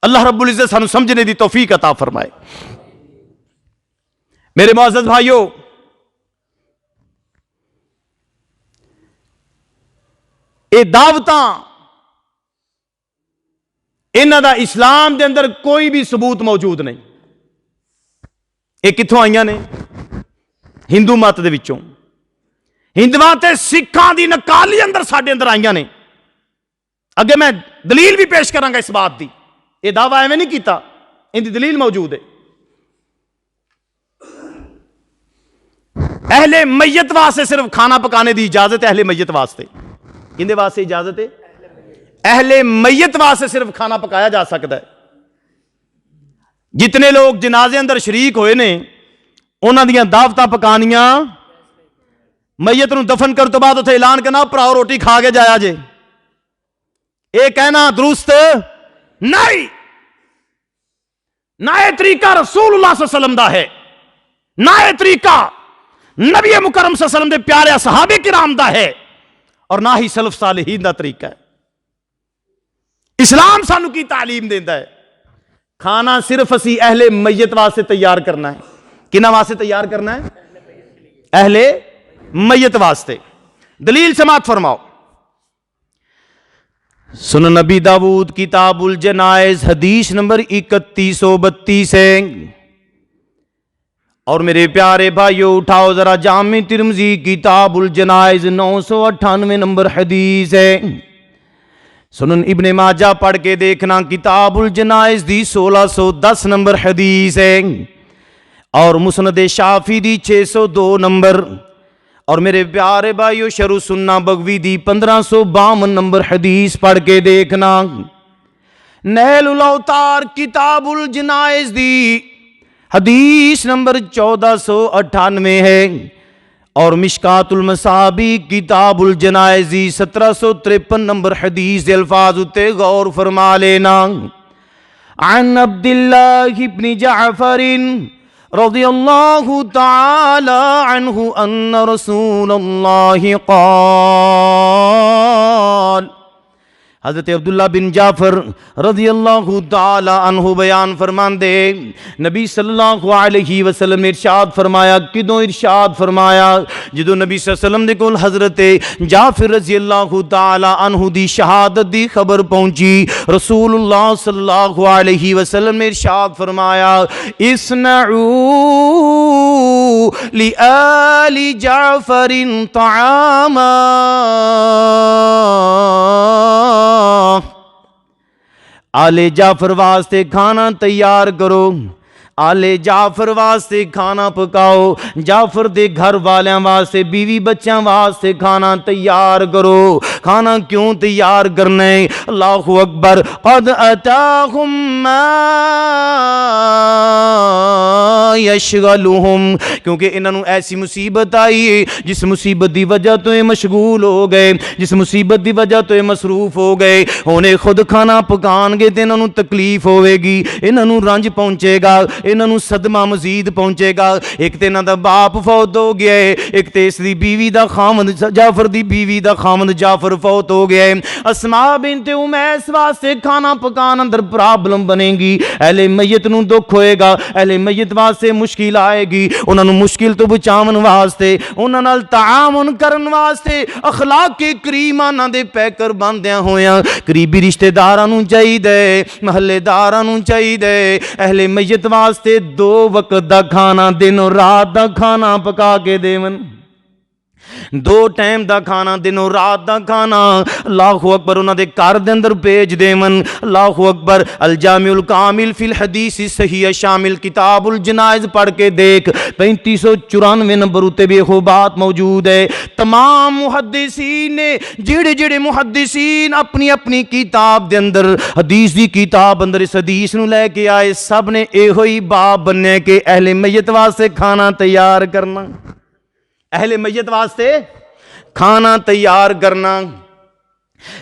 اللہ رب العزت سانو سمجھنے دی توفیق عطا فرمائے۔ میرے معزز بھائیو، یہ دعوتاں انہاں دا اسلام دے اندر کوئی بھی ثبوت موجود نہیں۔ یہ کتھوں آئیاں نے؟ ہندو مت دے وچوں، ہندواں تے سکھاں دی نکالی اندر ساڈے اندر آئیاں نے۔ اگے میں دلیل بھی پیش کراں گا اس بات دی، یہ دعویٰ ایویں نہیں کیتا، ان دی دلیل موجود ہے۔ اہل اہل میت واسطے صرف کھانا پکانے دی اجازت ہے، اہل میت واسطے کیندے واسطے اجازت ہے؟ اہل میت واسطے صرف کھانا پکایا جا سکتا ہے۔ جتنے لوگ جنازے اندر شریک ہوئے نے انہاں دیاں دعوتاں پکانیاں، میت نو دفن کرنے تو بعد اتنے اعلان کرنا پراؤ روٹی کھا کے جایا جے، یہ کہنا درست نہیں، نہ یہ طریقہ رسول اللہ صلی اللہ علیہ وسلم دا ہے، نہ یہ طریقہ نبی مکرم صلی اللہ علیہ وسلم دے پیارے صحابہ کرام دا ہے، اور نہ ہی سلف صالحین دا طریقہ ہے۔ اسلام سانو کی تعلیم دیندا ہے؟ کھانا صرف اسی اہل میت واسطے تیار کرنا ہے۔ کنہاں واسطے تیار کرنا ہے؟ اہل میت واسطے۔ دلیل سماعت فرماؤ، سنن نبی داود کتاب الجنائز حدیث نمبر 3132 ہے۔ اور میرے پیارے بھائیو اٹھاؤ ذرا جامع ترمذی کتاب الجنائز 998 نمبر حدیث ہے۔ سنن ابن ماجہ پڑھ کے دیکھنا کتاب الجنائز دی 1610 نمبر حدیث ہے، اور مسند شافعی دی 602 نمبر، اور میرے پیارے بھائیو شرح سنہ بغوی دی 1552 نمبر حدیث پڑھ کے دیکھنا۔ نیل الاوتار کتاب الجنائز دی حدیث نمبر 1498 ہے، اور مشکات المصابیح کتاب الجنائز دی 1753 نمبر حدیث دے الفاظ اتے غور فرما لینا۔ عن عبداللہ ابن جعفر رضی اللہ تعالی عنہ ان رسول اللہ قال، حضرت عبداللہ بن جعفر رضی اللہ تعالی عنہ بیان فرماندے نبی صلی اللہ علیہ وسلم نے ارشاد فرمایا۔ کدوں ارشاد فرمایا؟ جدو نبی صلی اللہ علیہ وسلم دے کول حضرت جعفر رضی اللہ تعالی عنہ دی شہادت دی خبر پہنچی، رسول اللہ صلی اللہ علیہ وسلم نے ارشاد فرمایا اصنعوا لآل جعفر طعاما، آل جعفر واسطے کھانا تیار کرو، آل جعفر واسطے کھانا پکاؤ، جعفر دے گھر والیاں واسطے بیوی بچیاں واسطے کھانا تیار کرو۔ کھانا کیوں تیار کرنا ہے؟ اللہ اکبر، قد اتاہم ما یشغلہم، کیونکہ انہوں نے ایسی مصیبت آئی ہے جس مصیبت دی وجہ تو یہ مشغول ہو گئے، جس مصیبت دی وجہ تو یہ مصروف ہو گئے، انہیں خود کھانا پکان گے تو انہوں نے تکلیف ہوئے گی، انہوں نے رنج پہنچے گا، انہوں صدمہ مزید پہنچے گا۔ ایک تے انہاں دا باپ فوت ہو گیا ہے، ایک تے اس دی بیوی دا خامد جعفر دی بیوی دا خامد جعفر فوت ہو گیا ہے۔ اسماء بنت امیس واسطے کھانا پکان اندر پرابلم بنے گی، اہل میت نو دکھ ہوئے گا، اہل میت واسطے مشکل آئے گی، انہاں نو مشکل تو بچاون واسطے، انہاں نال تعاون کرن واسطے اخلاق کریمہ نہ دے پیکر باندیاں ہویاں قریبی رشتہ داراں نو چاہیے، محلے داراں نو چاہیے اہل میت واسطے 2 وقت دا کھانا دن و رات دا کھانا پکا کے دیون، 2 ٹائم دا کھانا دن و رات دا کھانا اللہ اکبر انہاں دے گھر دے اندر بھیج دیون۔ اللہ اکبر، الجامع الکامل فی الحدیث صحیح شامل کتاب الجنائز پڑھ کے دیکھ، 3594 نمبر اتے بھی وہ بات موجود ہے۔ تمام محدثین نے جڑے محدثین اپنی اپنی کتاب دے اندر حدیث دی کتاب اندر اس حدیث نو لے کے آئے، سب نے ایہو ہی باب بننے کہ اہل میت واسطے کھانا تیار کرنا، اہل میت واسطے کھانا تیار کرنا۔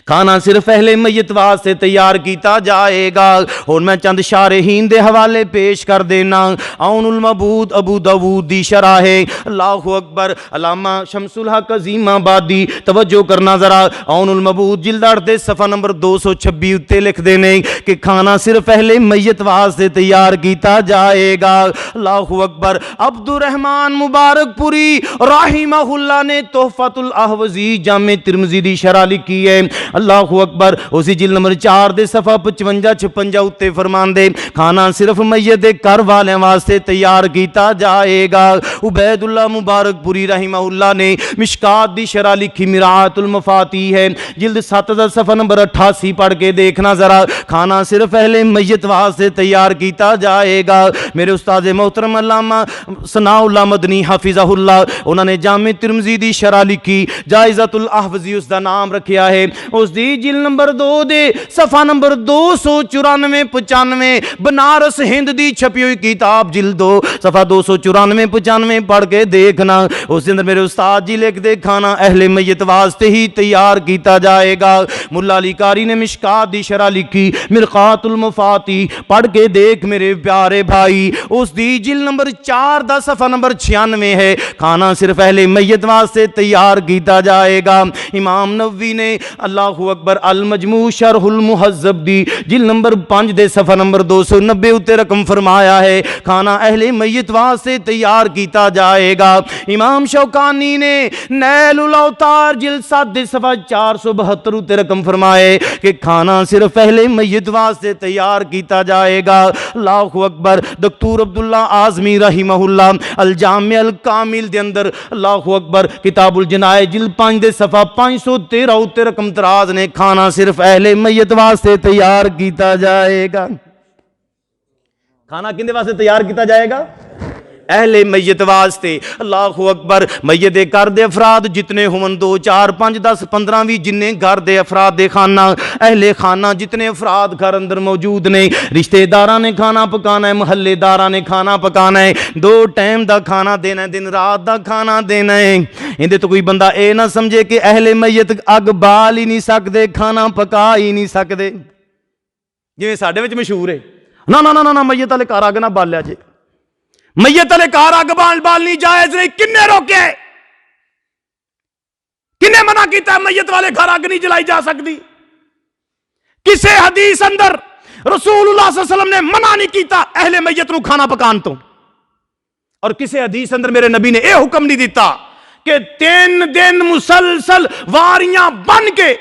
کھانا صرف اہل میت واسطے تیار کیتا جائے گا۔ اور میں چند شارحین دے حوالے پیش کر دینا۔ عون المبعوث ابو داود دی شرح ہے، اللہ اکبر، علامہ شمس الحق عظیم آبادی، توجہ کرنا ذرا، عون المبعوث جلد 8 صفحہ نمبر 226 اتے لکھ دینے کہ کھانا صرف اہل میت واسطے تیار کیتا جائے گا۔ اللہ اکبر۔ عبد الرحمن مبارک پوری رحمہ اللہ نے تحفۃ الاحوذی جامع ترمذی دی شرح لکھی ہے، اللہ اکبر اسی جلد نمبر 4 دے صفحہ 55-56 ਉੱਤੇ فرماندے کھانا صرف میت دے گھر والوں واسطے تیار کیتا جائے گا۔ عبید اللہ مبارک پوری رحمہ اللہ نے مشکات دی شرح لکھی مرآت المفاتیح ہے جلد 7 صفحہ نمبر 88 پڑھ کے دیکھنا ذرا، کھانا صرف اہل میت واسطے تیار کیتا جائے گا۔ میرے استاد محترم علامہ ثناء اللہ مدنی حافظہ اللہ انہوں نے جامع ترمذی دی شرح لکھی، جائزۃ الاحوذی اس دا نام رکھیا ہے، اس دی جلد نمبر 2 دے صفحہ نمبر 294-95 بنارس ہند دی چھپی ہوئی کتاب جلد 2 صفحہ 294-95 پڑھ کے دیکھنا، اس اندر میرے استاد جی لکھ دے کھانا اہل میت واسطے ہی تیار کیتا جائے گا۔ ملا علی قاری نے مشکات دی شرح لکھی مرقات المفاتیح پڑھ کے دیکھ میرے پیارے بھائی، اس دی جلد نمبر 4 دا صفحہ نمبر 96 ہے، کھانا صرف اہل میت واسطے تیار کیتا جائے گا۔ امام نووی نے اللہ اکبر المجموع شرح المہذب دی جلد نمبر 5 دے صفحہ نمبر 290 اتے رقم فرمایا ہے کھانا اہل میت واسطے تیار کیتا جائے گا۔ امام شوکانی نے نیل الاوتار جلد 7 دے صفحہ 472 اتے رقم فرمائے کہ کھانا صرف اہل میت واسطے تیار کیتا جائے گا۔ اللہ اکبر دکتور عبداللہ اعظمی رحمہ اللہ الجامع الکامل دے اندر اللہ اکبر کتاب الجنائز جلد 5 دے صفحہ 513 اتے رقم تراز نے کھانا صرف اہل میت واسطے تیار کیتا جائے گا۔ کھانا کن دے واسطے تیار کیتا جائے گا؟ اہل میت واسطے۔ اللہ اکبر میت دے گھر دے افراد جتنے ہون 2 4 5 10 15 بھی جننے گھر دے افراد دے خانہ اہل خانہ جتنے افراد گھر اندر موجود نے، رشتہ داراں نے کھانا پکانا ہے، محلے داراں نے کھانا پکانا ہے، 2 ٹائم دا کھانا دینا ہے، دن رات دا کھانا دینا ہے۔ اندے تو کوئی بندہ اے نہ سمجھے کہ اہل میت اگ بال ہی نہیں سکدے، کھانا پکا ہی نہیں سکدے جویں ساڈے وچ مشہور ہے، نا نا نا نا میت والے گھر اگ نہ بالیا جے، میت والے گھر اگ بالنی جائز نہیں۔ کنے روکے؟ کنے منع کیتا ہے میت والے گھر اگ نہیں جلائی جا سکتی؟ کسے حدیث اندر رسول اللہ صلی اللہ علیہ وسلم نے منع نہیں کیتا اہل میت نو کھانا پکان تو، اور کسے حدیث اندر میرے نبی نے اے حکم نہیں دیتا کہ 3 دن مسلسل واریاں بن کے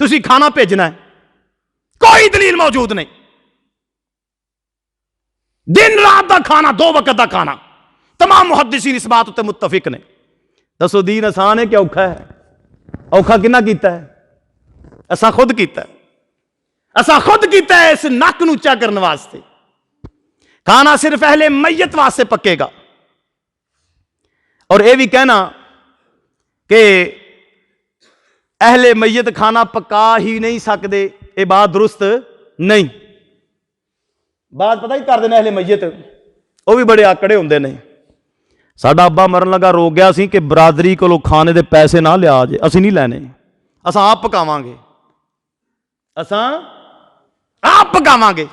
تسی کھانا بھیجنا ہے۔ کوئی دلیل موجود نہیں۔ دن رات دا کھانا، 2 وقت دا کھانا، تمام محدثین اس بات تے متفق نے۔ دسو دین آسان ہے کہ اوکھا ہے؟ اوکھا کنا کیتا ہے؟ اساں خود کیتا ہے، اساں خود کیتا ہے اس نک نو اونچا کرنے واسطے۔ کھانا صرف اہل میت واسطے پکے گا، اور اے بھی کہنا کہ اہل میت کھانا پکا ہی نہیں سکتے، یہ بات درست نہیں۔ بات پتہ ہی کر دینا اہل میت وہ بھی بڑے آکڑے ہوندے نے۔ ساڈا ابا مرن لگا رو گیا سی کہ برادری کو کھانے دے پیسے نہ لیا جے، اسی نہیں لینے، اساں آپ پکاواں گے، اساں آپ پکاواں گے۔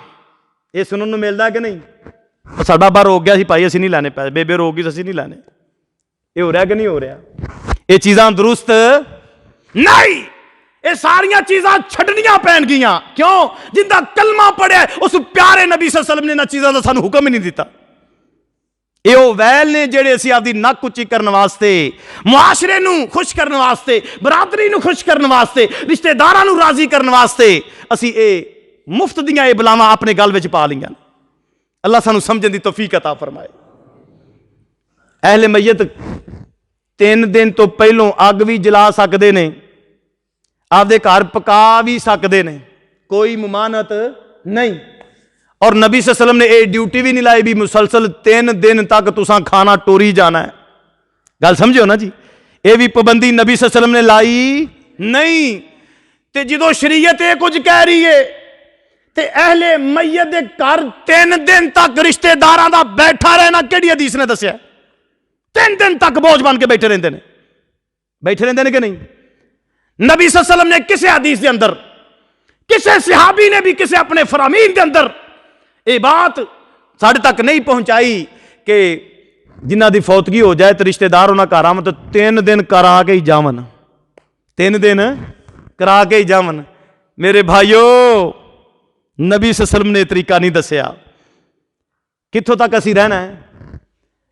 یہ سنن نوں ملدا کہ نہیں؟ ساڈا ابا رو گیا سی بھائی اسی نہیں لینے پیسے، بیبے رو گئی اسی نہیں لینے۔ یہ ہو رہا کہ نہیں ہو رہا؟ یہ چیزاں درست نہیں، یہ ساریاں چیزاں چھڈنیاں پین گیاں۔ کیوں؟ جندا کلمہ پڑھیا اس پیارے نبی صلی اللہ علیہ وسلم نے نہ چیزاں دا سانو حکم ہی نہیں دیتا۔ یہ وہ ویل نے جڑے اسی آپ دی نک اچھی کرنے واسطے، معاشرے نو خوش کرنے واسطے، برادری نو خوش کرنے واسطے، رشتہ داراں نو راضی کرنے واسطے اسی اے مفت دیاں اے بلاواں اپنے گل وچ پا لیاں۔ اللہ سانو سمجھن دی توفیق عطا فرمائے۔ اہل میت 3 دن تو پہلوں اگ بھی جلا سکدے نے، آپ دے گھر پکا بھی سکدے نے، کوئی ممانعت نہیں۔ اور نبی صلی اللہ علیہ وسلم نے اے ڈیوٹی بھی نہیں لائی بھی مسلسل 3 دن تک تساں کھانا ٹوری جانا ہے۔ گل سمجھو نا جی، اے بھی پابندی نبی صلی اللہ علیہ وسلم نے لائی نہیں۔ تے جدو شریعت اے کچھ کہہ رہی ہے تے اہل میت دے گھر 3 دن تک رشتہ داراں دا بیٹھا رہنا کیڑی حدیث نے دسیا؟ 3 دن تک بوجھ بن کے بیٹھے رہندے نے، بیٹھے رہندے نے کہ نہیں؟ نبی صلی اللہ علیہ وسلم نے کسے حدیث دے اندر، کسے صحابی نے بھی کسے اپنے فرامین دے اندر یہ بات ساڑھے تک نہیں پہنچائی کہ جنہ دی فوتگی ہو جائے تو رشتہ دار انہاں گھر آون تو 3 دن کرا کے ہی جاون، 3 دن کرا کے ہی جاون۔ میرے بھائیو، نبی صلی اللہ علیہ وسلم نے طریقہ نہیں دسیا۔ کتھوں تک اسی رہنا ہے؟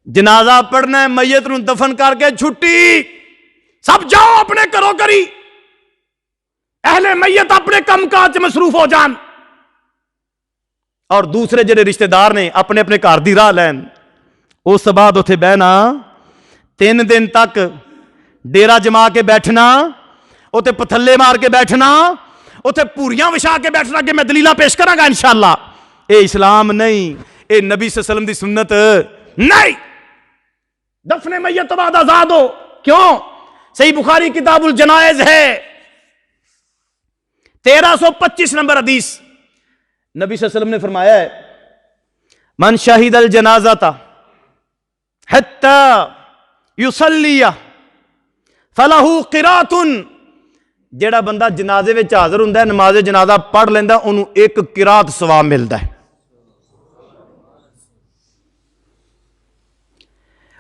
جنازہ پڑھنا ہے، میت نو دفن کر کے چھٹی، سب جاؤ اپنے گھروں کری۔ اہل میت اپنے کم کاج مصروف ہو جان اور دوسرے جڑے رشتہ دار نے اپنے اپنے گھر دی راہ لین. اس بعد اتنے بہنا 3 دن تک ڈیرا جما کے بیٹھنا, اتنے پتھلے مار کے بیٹھنا, اتنے پوریاں وچھا کے بیٹھنا کہ میں دلیلاں پیش کراں گا انشاءاللہ. اے اسلام نہیں, اے نبی صلی اللہ علیہ وسلم دی سنت نہیں. دفن میت بعد آزاد ہو. کیوں؟ صحیح بخاری کتاب الجنائز ہے 1325 نمبر حدیث. نبی صلی اللہ علیہ وسلم نے فرمایا ہے من شہید الجنازۃ حتی یصلی فلہ قرات. جیڑا بندہ جنازے وچ حاضر ہوندا ہے, نماز جنازہ پڑھ لیندا, انہوں 1 قرات ثواب ملدا ہے.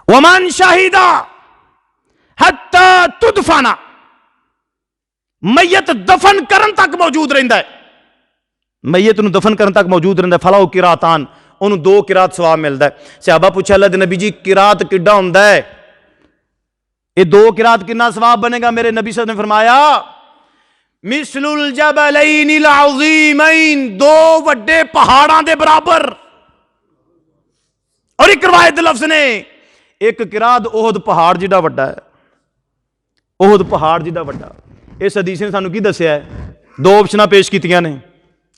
ومن شہید حتی تدفن, میت دفن کرن تک موجود رہندا ہے, میت نو دفن کرن تک موجود رہندا ہے. فلاح قراتان, انہوں 2 قرات ثواب ملدا ہے. صحابہ پوچھا اللہ دے نبی جی قرات کڈا ہوندا ہے, یہ 2 قرات کنا ثواب بنے گا؟ میرے نبی صلی اللہ علیہ وسلم نے فرمایا مثل الجبلین العظیمین, 2 وڈے پہاڑاں دے برابر. اور ایک روایت لفظ نے 1 قرات احد پہاڑ جڑا وڈا ہے, احد پہاڑ جڑا وڈا. اس حدیث نے سانو کی دسیا ہے؟ 2 آپشناں پیش کیتیاں نے.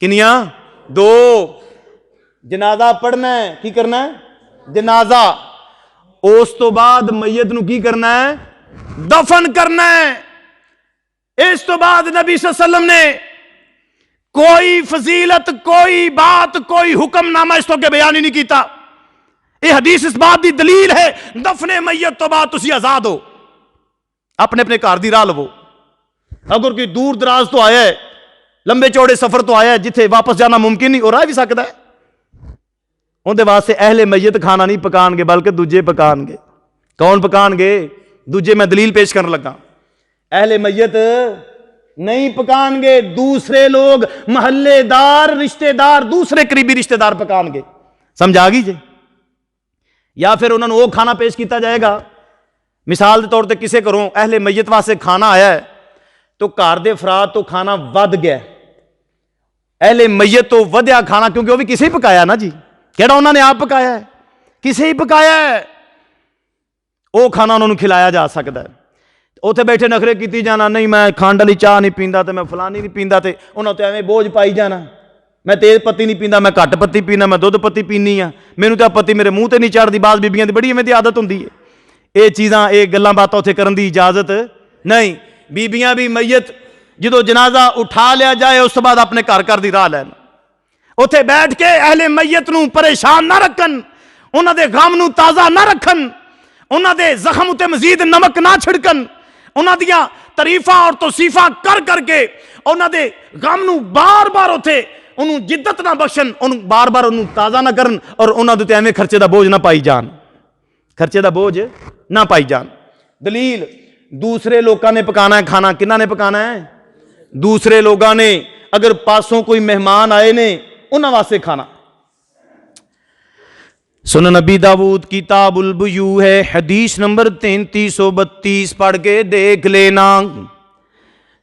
کنیاں؟ 2. جنازہ پڑھنا ہے, کی کرنا ہے؟ جنازہ. اس تو بعد میت نو کی کرنا ہے؟ دفن کرنا ہے. اس تو بعد نبی صلی اللہ علیہ وسلم نے کوئی فضیلت, کوئی بات, کوئی حکم نامہ اس تو کے بیان ہی نہیں کیتا. یہ حدیث اس بات دی دلیل ہے دفن میت تو بعد تسی آزاد ہو, اپنے اپنے گھر دی راہ لو. اگر کوئی دور دراز تو آیا ہے, لمبے چوڑے سفر تو آیا ہے, جتھے واپس جانا ممکن نہیں, اور رہ بھی سکتا ہے, اندے واسطے اہل میت کھانا نہیں پکان گے بلکہ دوجے پکان گے. کون پکان گے؟ دوجے. میں دلیل پیش کرنے لگا. اہل میت نہیں پکان گے, دوسرے لوگ, محلے دار, رشتہ دار, دوسرے قریبی رشتہ دار پکان گے. سمجھ آ گئی جی؟ یا پھر انہوں نے وہ کھانا پیش کیتا جائے گا. مثال کے طور پہ کسے کروں اہل میت واسطے کھانا آیا ہے تو گھر دے افراد تو کھانا ود گیا, اہل میت تو ودیا کھانا, کیونکہ وہ بھی کسے ہی پکایا نا جی. کیڑا انہوں نے آپ پکایا ہے؟ کسے ہی پکایا ہے. وہ کھانا انہوں نے کھلایا جا سکتا ہے. اتنے بیٹھے نخرے کیتی جانا, نہیں میں کھانڈ والی چاہ نہیں پیندا تے میں فلانی نہیں پیندا, تے انہوں تے ایویں بوجھ پائی جانا, میں تیز پتی نہیں پیندا, میں گھٹ پتی پینا, میں دودھ پتی پینی ہاں, مینوں تے پتی میرے منہ تے نہیں چڑھدی. بعض بیبیاں دی بڑی ایویں دی عادت ہوندی ہے. یہ چیزاں, یہ گلاں باتاں اتنے کرن دی اجازت نہیں. بیبیاں بھی میت جدو جنازہ اٹھا لیا جائے اس بعد اپنے گھر دی راہ لین, اتنے بیٹھ کے اہل میت نو پریشان نہ رکھن, انہاں دے غم نو تازہ نہ رکھن, انہاں دے زخم اتے مزید نمک نہ چھڑکن, انہاں دیاں تعریفاں اور توصیفاں کر کر کے انہاں دے غم نو بار بار اتھے انہوں جدت نہ بخشن, انہوں بار بار انہوں تازہ نہ کرن, اور انہاں دے ایویں خرچے دا بوجھ نہ پائی جان, خرچے دا بوجھ نہ پائی جان. دلیل, دوسرے لوگاں نے پکانا ہے کھانا. کنہاں نے پکانا ہے؟ دوسرے لوگاں نے. اگر پاسوں کوئی مہمان آئے نے انہاں واسطے کھانا. سنن نبی داؤد کتاب البیوع ہے, حدیث نمبر 3332 پڑھ کے دیکھ لینا.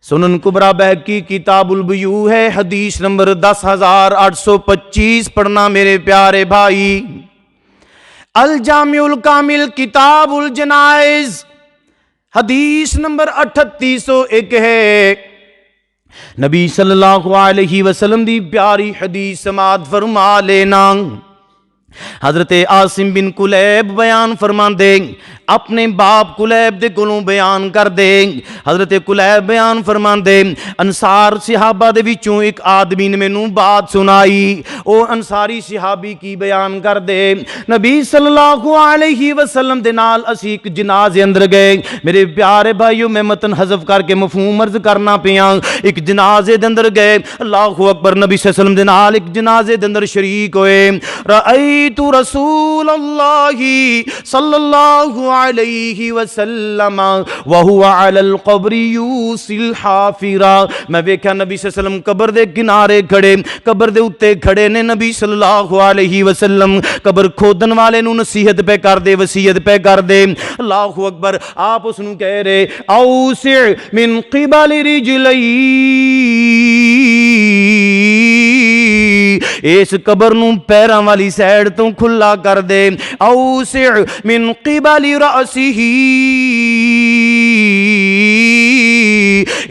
سنن کبریٰ بہقی کتاب البیوع ہے, حدیث نمبر 10825 پڑھنا میرے پیارے بھائی. الجامع الکامل کتاب الجنائز حدیث نمبر 3801 ہے. نبی صلی اللہ علیہ وسلم دی پیاری حدیث سماعت فرما لینا. حضرت عاصم بن کلیب بیان فرمان دے, اپنے باپ کلیب دے کولوں بیان کر دے. حضرت کلیب بیان فرمان دے, انصار صحابہ دے وچوں ایک آدمی نے مینوں بات سنائی. او انصاری صحابی کی بیان کر دے, نبی صلی اللہ علیہ وسلم دے نال اسی ایک جنازے اندر گئے. میرے پیارے بھائیو میں متن حذف کر کے مفہوم عرض کرنا پیاں. ایک جنازے دے اندر گئے, اللہ اکبر, نبی صلی اللہ علیہ وسلم دے نال ایک جنازے دے اندر شریک ہوئے. رأیت رسول اللہ صلی اللہ علیہ وسلم وہو علی القبر یوصل حافرا. میں ویکھیا نبی صلی اللہ علیہ وسلم قبر دے کنارے کھڑے, قبر دے اتے کھڑے نے نبی صلی اللہ علیہ وسلم. قبر کھودن والے نو نصیحت پہ کر دے, وصیت پہ کر دے. اللہ اکبر. آپ اس نو کہہ رہے اوسع من قبل رجلی, اس قبر نو پیراں والی سائیڈ تو کھلا کر دے. اوسع من قبل رأسہ,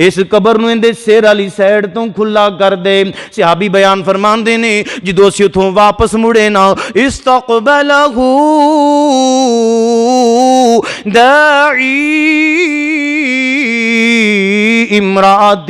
اس قبر نو اندے سر والی سائیڈ تو کھلا کر دے. صحابی بیان فرماندے نے جدوں اسی اتھوں واپس مڑے نا استقبلہ داعی امرأت,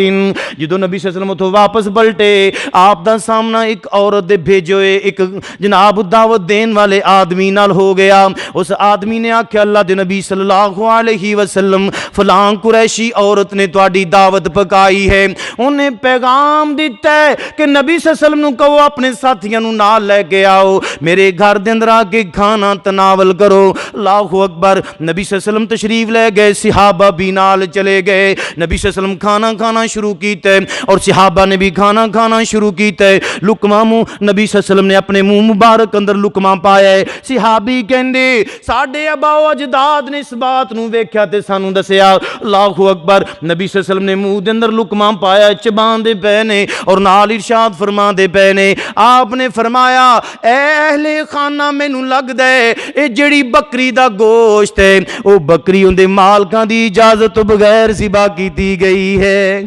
جدو نبی صلی اللہ علیہ وسلم اتھوں واپس پلٹے آپ دا سامنا ایک عورت دے بھیجوئے ایک جناب دعوت دین والے آدمی نال ہو گیا. اس آدمی نے آکھیا اللہ دے نبی صلی اللہ علیہ وسلم فلاں قریشی عورت نے تواڈی دعوت پکائی ہے, انہیں پیغام دیتا ہے کہ نبی صلی اللہ علیہ وسلم نو کہو اپنے ساتھیاں نو نال لے کے آؤ, میرے گھر دے اندر آ کے کھانا تناول کرو. اللہ اکبر. نبی صلی اللہ علیہ وسلم تشریف لے گئے, صحابہ بھی نال چلے گئے. نبی صلی اللہ علیہ وسلم کھانا شروع کیتے اور صحابہ نے بھی کھانا شروع کیتے. لقمہ منہ نبی صلی اللہ علیہ وسلم نے اپنے منہ مبارک اندر لقمہ پایا ہے. صحابی کہندے ساڈے آبا و اجداد نے اس بات نو ویکھیا تے سانو دسیا. اللہ اکبر. نبی صلی اللہ علیہ وسلم نے منہ دے اندر لقمہ پایا, چبان دے پے نے اور نال ارشاد فرما دے پے نے. آپ نے فرمایا اے اہل خانہ مینوں لگدا ہے اے جڑی بکری دا گوشت ہے او بکری اون دے مالکاں دی اجازت تو بغیر ذبح کیتی گئی ہے.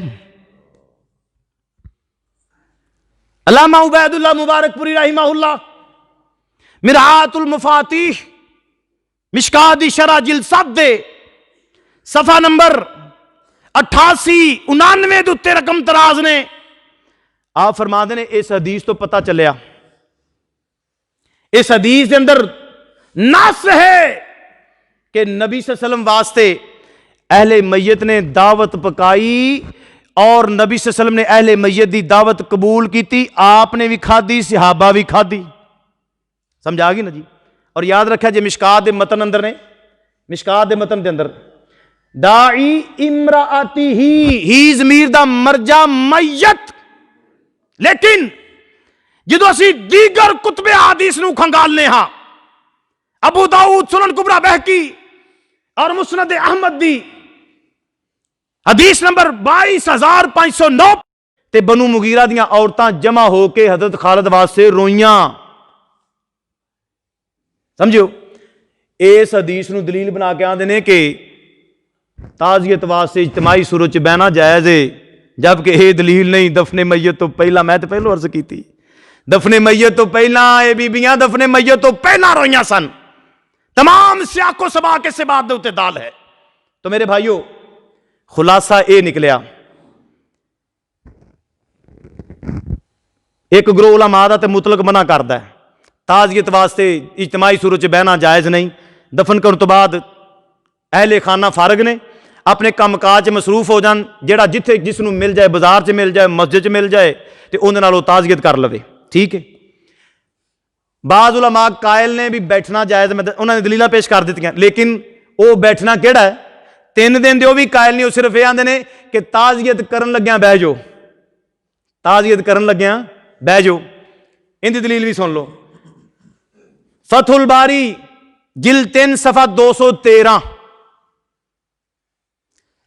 علامہ عبید اللہ مبارک پوری رحمہ اللہ مرآت المفاتیح مشکات شرح جلد 7 دے صفحہ نمبر 88-99 دے رقم تراز نے آپ فرما دے نے اس حدیث تو پتہ چلیا, اس حدیث دے اندر نص ہے کہ نبی صلی اللہ علیہ وسلم واسطے اہل میت نے دعوت پکائی اور نبی صلی اللہ علیہ وسلم نے اہل میت دی دعوت قبول کیتی. آپ نے بھی کھادی, صحابہ بھی کھادی. سمجھ آ گئی نا جی. اور یاد رکھا جی مشکات دے متن اندر نے, مشکات دے متن دے اندر داعی امرأتی ہی ضمیر دا مرجع میت, لیکن جدو اسی دیگر کتب حدیث نو کھنگالنے ہاں ابو داؤد سنن کبریٰ بہقی اور مسند احمد دی حدیث نمبر 22,509 تے بنو مغیرہ دیاں عورتاں جمع ہو کے حضرت خالد واسطے روئیاں. سمجھو اس حدیث نو دلیل بنا کے آندے نے کہ تعزیت واسطے اجتماعی صورت چ بہنا جائز ہے, جبکہ یہ دلیل نہیں. دفن میت تو پہلا, میں تو پہلو عرض کی تھی, دفن میت تو پہلا اے بیبیاں دفن میت تو پہلا روئیاں سن. تمام سیاق و سباق کے سبات دے اتے دال ہے. تو میرے بھائیو خلاصہ اے نکلیا, ایک گروہ علماء دا تے مطلق منع کردا ہے تعزیت واسطے اجتماعی صورت چ بہنا جائز نہیں. دفن کرن تو بعد اہل خانہ فارغ نے, اپنے کام کاج مصروف ہو جان, جیڑا جتھے جس نو مل جائے, بازار چ مل جائے, مسجد چ مل جائے تے اون نال او تعزیت کر لوے. ٹھیک ہے. بعض علماء قائل نے بھی بیٹھنا جائز, انہوں نے دلیلہ پیش کر دیتی ہیں, لیکن او بیٹھنا کیڑا ہے 3 دن دے او بھی قائل نہیں. وہ صرف یہ آندے نے کہ تعزیت کرن لگیاں بہ جو, تعزیت کرن لگیاں بہ جو. ان دی دلیل بھی سن لو. فتح الباری جلد 3 صفحہ 213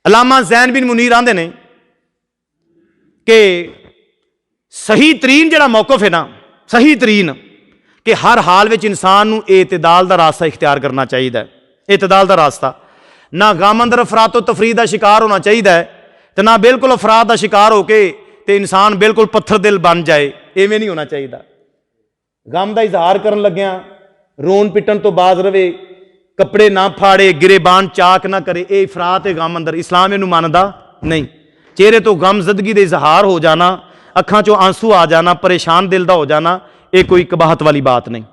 علامہ زین بن منیر آندے نے کہ صحیح ترین جڑا موقف ہے نا, صحیح ترین کہ ہر حال وچ انسان نو اعتدال دا راستہ اختیار کرنا چاہیے. اعتدال دا راستہ, نہ غم اندر افراط و تفریط دا شکار ہونا چاہیے تے نہ بالکل افراط دا شکار ہو کے تے انسان بالکل پتھر دل بن جائے, ایویں نہیں ہونا چاہیے. غم دا اظہار کرن لگیاں رون پٹن تو باز رہے, کپڑے نہ پھاڑے, گریبان چاک نہ کرے, اے افراط غم اندر اسلام اینو ماندا نہیں. چہرے تو غم زدگی دے اظہار ہو جانا, اکھاں چوں آنسو آ جانا, پریشان دل دا ہو جانا, اے کوئی قباحت والی بات نہیں.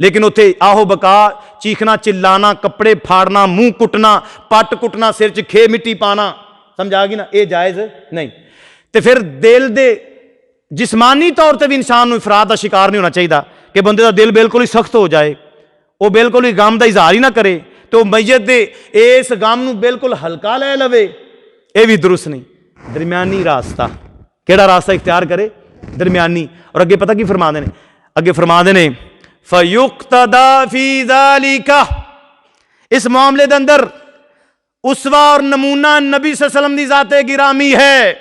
لیکن اتھے آہو بکا, چیخنا, چلانا, کپڑے پھاڑنا, منہ کٹنا, پٹ کٹنا, سر چ کھے مٹی پانا, سمجھا گی نا, اے جائز نہیں. تے پھر دل دے جسمانی طور تے بھی انسان نو افراط دا شکار نہیں ہونا چاہیے کہ بندے دا دل بالکل ہی سخت ہو جائے, وہ بالکل ہی غم دا اظہار ہی نہ کرے تو میت دے اس غم نو بالکل ہلکا لے لوے، یہ بھی درست نہیں۔ درمیانی راستہ، کیڑا راستہ اختیار کرے؟ درمیانی۔ اور اگے پتہ کی فرما دے نے؟ اگے فرما دے نے فَيُقْتَدَى فِي ذَلِكَ، اس معاملے دے اندر اسوہ اور نمونہ نبی صلی اللہ علیہ وسلم دی ذات گرامی ہے۔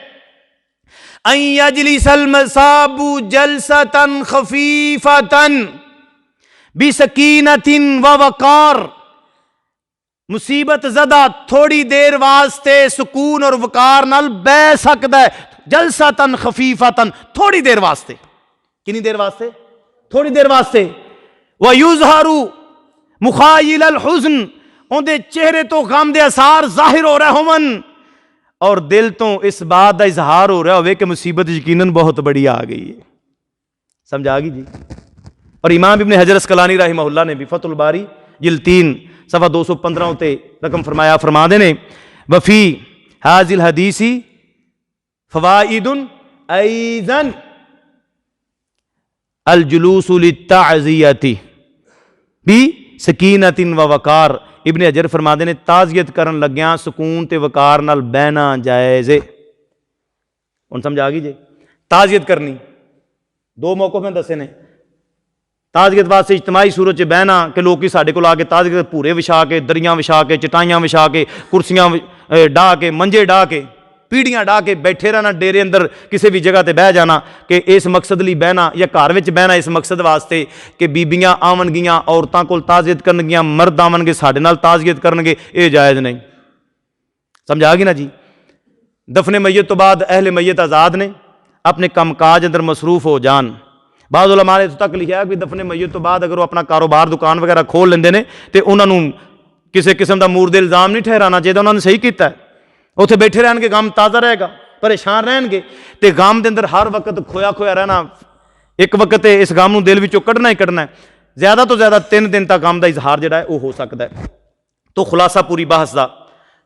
ان یجلس المصاب جلسة خفیفة بسکینۃ ووقار، مصیبت زدہ تھوڑی دیر واسطے سکون اور وقار نال بہ سکدا ہے، جلسة خفیفة، تھوڑی دیر واسطے۔ کتنی دیر واسطے؟ تھوڑی دیر واسطے۔ وَيُظْهَرُ مُخَایِّلَ الْحُزْنِ، اندے چہرے تو غم دے اثار ظاہر ہو رہے ہون، اور دل تو اس بات دا اظہار ہو رہا ہوئے کہ مصیبت یقیناً بہت بڑی آ گئی ہے۔ سمجھ آ گئی جی؟ اور امام ابن حجر اسقلانی رحمہ اللہ نے بھی فتح الباری جلد 3 صفحہ 215 تے رقم فرمایا، فرما دینے وفی ھذی الحدیث فوائد ایضا الجلوس للتعزیۃ بسکینۃ ووقار، ابن حجر فرما دے نے تعزیت کرن لگیاں سکون تے وقار نال بہنا جائز ہے۔ ہن سمجھ آ گئی جی؟ تعزیت کرنی دو موقع میں دسے نے۔ تعزیت واسطے اجتماعی صورت چ بہنا کہ لوگ ساڈے کول آ کے تعزیت پورے وچھا کے، دریاں وچھا کے، چٹائیاں وچھا کے، کرسیاں ڈاہ کے، منجے ڈاہ کے، پیڑیاں ڈاہ کے بیٹھے رہنا ڈیرے اندر کسی بھی جگہ تے بہ جانا کہ اس مقصد لی بہنا، یا گھر وچ بہنا اس مقصد واسطے کہ بیبیاں آون گیاں عورتاں کول تعزیت کرن گیاں، مرد آون گے ساڈے نال تعزیت کرن گے، یہ جائز نہیں۔ سمجھ آ گئی نا جی؟ دفن میت تو بعد اہل میت آزاد نے، اپنے کام کاج اندر مصروف ہو جان۔ بعض علماء نے تک لکھا کہ دفن میت تو بعد اگر وہ اپنا کاروبار دکان وغیرہ کھول لیندے نے تے انہاں نوں کسی قسم دا مورد الزام نہیں ٹھہرانا چاہیے، انہوں نے صحیح کیتا ہے۔ اتنے بیٹھے رہن گے، غم تازہ رہے گا، پریشان رہن گے، تے غم دے اندر ہر وقت کھویا کھویا رہنا، ایک وقت اس غم نوں دل وچوں کڈنا ہی کڈنا ہے۔ زیادہ تو زیادہ 3 دن تک غم دا اظہار جڑا ہے وہ ہو سکتا ہے۔ تو خلاصہ پوری بحث دا،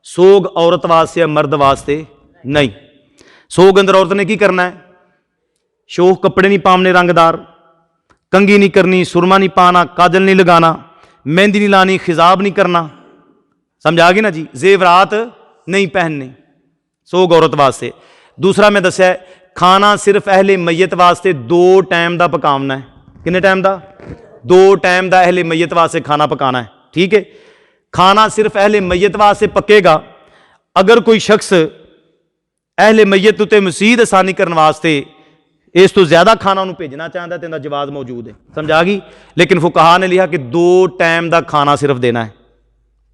سوگ عورت واسطے مرد واسطے نہیں۔ سوگ اندر عورت نے کی کرنا ہے؟ شوخ کپڑے نہیں پامنے رنگدار، کنگھی نہیں کرنی، سرما نہیں پانا، کاجل نہیں لگانا، مہندی نہیں لانی، خضاب نہیں کرنا۔ سمجھ آ گئی نا جی؟ زیورات نہیں پہننے، سوگ عورت واسطے۔ دوسرا میں دسیا ہے کھانا صرف اہل میت واسطے 2 ٹائم دا پکاونا ہے۔ کتنے ٹائم دا؟ 2 ٹائم دا اہل میت واسطے کھانا پکانا ہے، ٹھیک ہے؟ کھانا صرف اہل میت واسطے پکے گا۔ اگر کوئی شخص اہل میت تے مزید آسانی کرنے واسطے اس تو زیادہ کھانا انہوں بھیجنا چاہتا ہے تو ان کا جواز موجود ہے۔ سمجھ آ گئی؟ لیکن فقہا نے لکھا کہ 2 ٹائم دا کھانا صرف دینا ہے،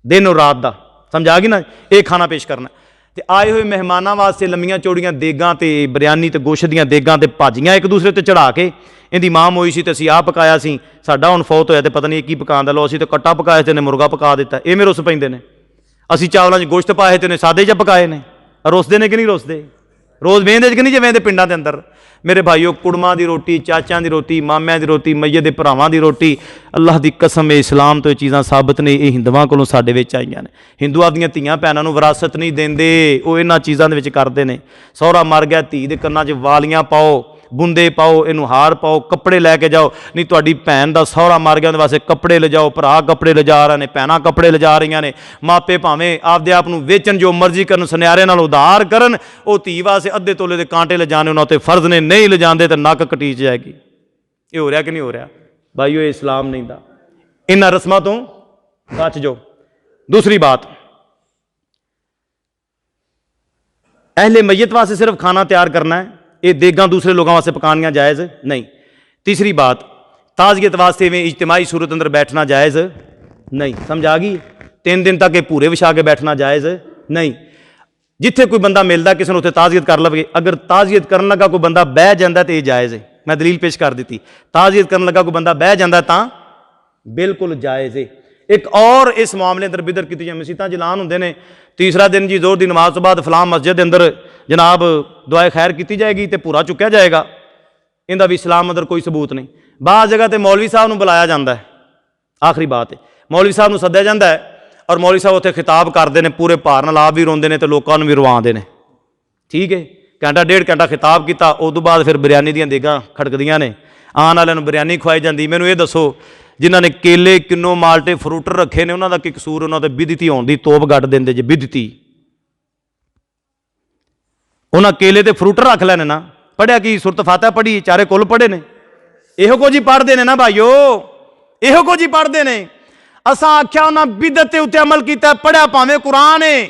دن اور رات دا۔ سمجھ آ گئی نا؟ ایک کھانا پیش کرنا ہے۔ تے آئے ہوئے مہماناں واسطے لمیاں چوڑیاں دیگاں تے بریانی تے گوشت دیاں دیگاں تے بھاجیاں ایک دوسرے تے چڑھا کے، ان دی ماں ہوئی سی تے اسی آ پکایا سی، ساڈا ہن فوت ہویا تے پتہ نہیں کی پکان دا، لو اسی تے کٹا پکایا تے نے مرغا پکا دیتا، اے میرے رس پیندے نے۔ اسی چاولاں وچ گوشت پائے تے نے سادے جا پکائے نے، روسدے نے کہ نہیں روسدے؟ روز ویندے کہ نہیں جے ویندے پنڈاں دے اندر؟ میرے بھائیو، کڑماں دی روٹی، چاچیاں دی روٹی، مامیاں دی روٹی، میت دے بھراواں دی روٹی، اللہ دی قسم اسلام تو یہ چیزاں ثابت نے، یہ ہندواں کولوں ساڈے وچ آئیاں نے۔ ہندو اپنیاں دھیاں بھیناں نوں وراثت نہیں دیندے، وہ انہاں چیزاں دے وچ کردے نے۔ سہرا مر گیا، دھی دے کناں 'چ والیاں پاؤ، بندے پاؤ، اینوں ہار پاؤ، کپڑے لے کے جاؤ، نہیں تہاڈی بھین دا سہرا مر گیا اندے واسطے کپڑے لے جاؤ، بھرا کپڑے لے جا رہے نے، بھیناں کپڑے لے جا رہیاں نے، ماپے بھاویں آپ دے آپ نوں ویچن جو مرضی کرن، سنیارے نال ادھار کرن، وہ دھی واسطے ادھے تولے دے کانٹے لے جانے انہاں تے فرض نے، نہیں لے جاندے تے نک کٹیچ جائے گی۔ یہ ہو رہا کہ نہیں ہو رہا؟ بھائیو، یہ اسلام نہیں دا، انہاں رسماں تو بچ جاؤ۔ دوسری بات، اہل میت واسطے صرف کھانا تیار کرنا ہے، یہ دیگاں دوسرے لوگوں واسطے پکانیاں جائز نہیں۔ تیسری بات، تعزیت واسطے میں اجتماعی صورت اندر بیٹھنا جائز نہیں۔ سمجھ آ گئی؟ 3 دن تک یہ پورے وچھا کے بیٹھنا جائز نہیں۔ جتھے کوئی بندہ ملتا کسی نے اتنے تعزیت کر لوے، اگر تعزیت کرن لگا کوئی بندہ بہ جاندہ تو یہ جائز ہے۔ میں دلیل پیش کر دیتی، تعزیت کرن لگا کوئی بندہ بہ جاندہ تاں بالکل جائز ہے۔ ایک اور اس معاملے اندر بدر کی جائے، مسیتاں جلان ہوندے نے، تیسرا دن جی زور دی نماز تو بعد فلاں مسجد اندر جناب دعائے خیر کیتی جائے گی تے پورا چکیا جائے گا، ان دا بھی اسلام اندر کوئی ثبوت نہیں۔ بعض جگہ تے مولوی صاحب نوں بلایا جاندہ ہے، آخری بات ہے، مولوی صاحب نوں سدیا جاندہ ہے اور مولوی صاحب اتنے خطاب کرتے ہیں، پورے بھار نال آپ بھی روندے نے تے لوکاں نوں بھی رواندے نے، ٹھیک ہے؟ گھنٹہ 1.5 گھنٹہ خطاب کیتا، ادو بعد پھر بریانی دیاں دیگاں کھڑکدیاں نے، آن والے نوں بریانی کھوائی جاندی۔ مینوں یہ دسو ਜਿਨ੍ਹਾਂ ਨੇ ਕੇਲੇ ਕਿੰਨੋ ਮਾਲਟੇ ਫਰੂਟਰ ਰੱਖੇ ਨੇ, ਉਹਨਾਂ ਦਾ ਕੀ ਕਸੂਰ? ਉਹਨਾਂ ਦੇ ਬਿਦਤੀ ਹੋਣ ਦੀ ਤੋਪ ਗੱਡ ਦਿੰਦੇ ਜੇ, ਬਿਦਤੀ। ਉਹਨਾਂ ਕੇਲੇ ਤੇ ਫਰੂਟਰ ਰੱਖ ਲੈਣੇ ਨਾ, ਪੜ੍ਹਿਆ ਕੀ? ਸੁਰਤ ਫਾਤਿਹਾ ਪੜ੍ਹੀ, ਚਾਰੇ ਕੁੱਲ ਪੜ੍ਹੇ ਨੇ, ਇਹੋ ਕੁਝ ਹੀ ਪੜ੍ਹਦੇ ਨੇ ਨਾ ਭਾਈਓ, ਇਹੋ ਕੁਝ ਹੀ ਪੜ੍ਹਦੇ ਨੇ। ਅਸਾਂ ਆਖਿਆ ਉਹਨਾਂ ਬਿਦਤ ਦੇ ਉੱਤੇ ਅਮਲ ਕੀਤਾ, ਪੜ੍ਹਿਆ ਭਾਵੇਂ ਕੁਰਾਨ ਹੈ,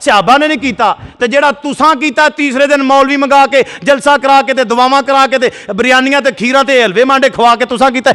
ਸਹਾਬਾ ਨੇ ਨਹੀਂ ਕੀਤਾ। ਤੇ ਜਿਹੜਾ ਤੁਸਾਂ ਕੀਤਾ, ਤੀਸਰੇ ਦਿਨ ਮੌਲਵੀ ਮੰਗਾ ਕੇ ਜਲਸਾ ਕਰਾ ਕੇ ਤੇ ਦੁਆਵਾਂ ਕਰਾ ਕੇ ਤੇ ਬਿਰਿਆਨੀਆਂ ਤੇ ਖੀਰਾਂ ਤੇ ਹਲਵੇ ਮਾਂਡੇ ਖਵਾ ਕੇ ਤੁਸਾਂ ਕੀਤਾ,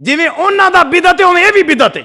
ਜਿਵੇਂ ਉਹਨਾਂ ਦਾ ਬਿਦਤ ਹੈ ਉਵੇਂ ਇਹ ਵੀ ਬਿਦਤ ਹੈ।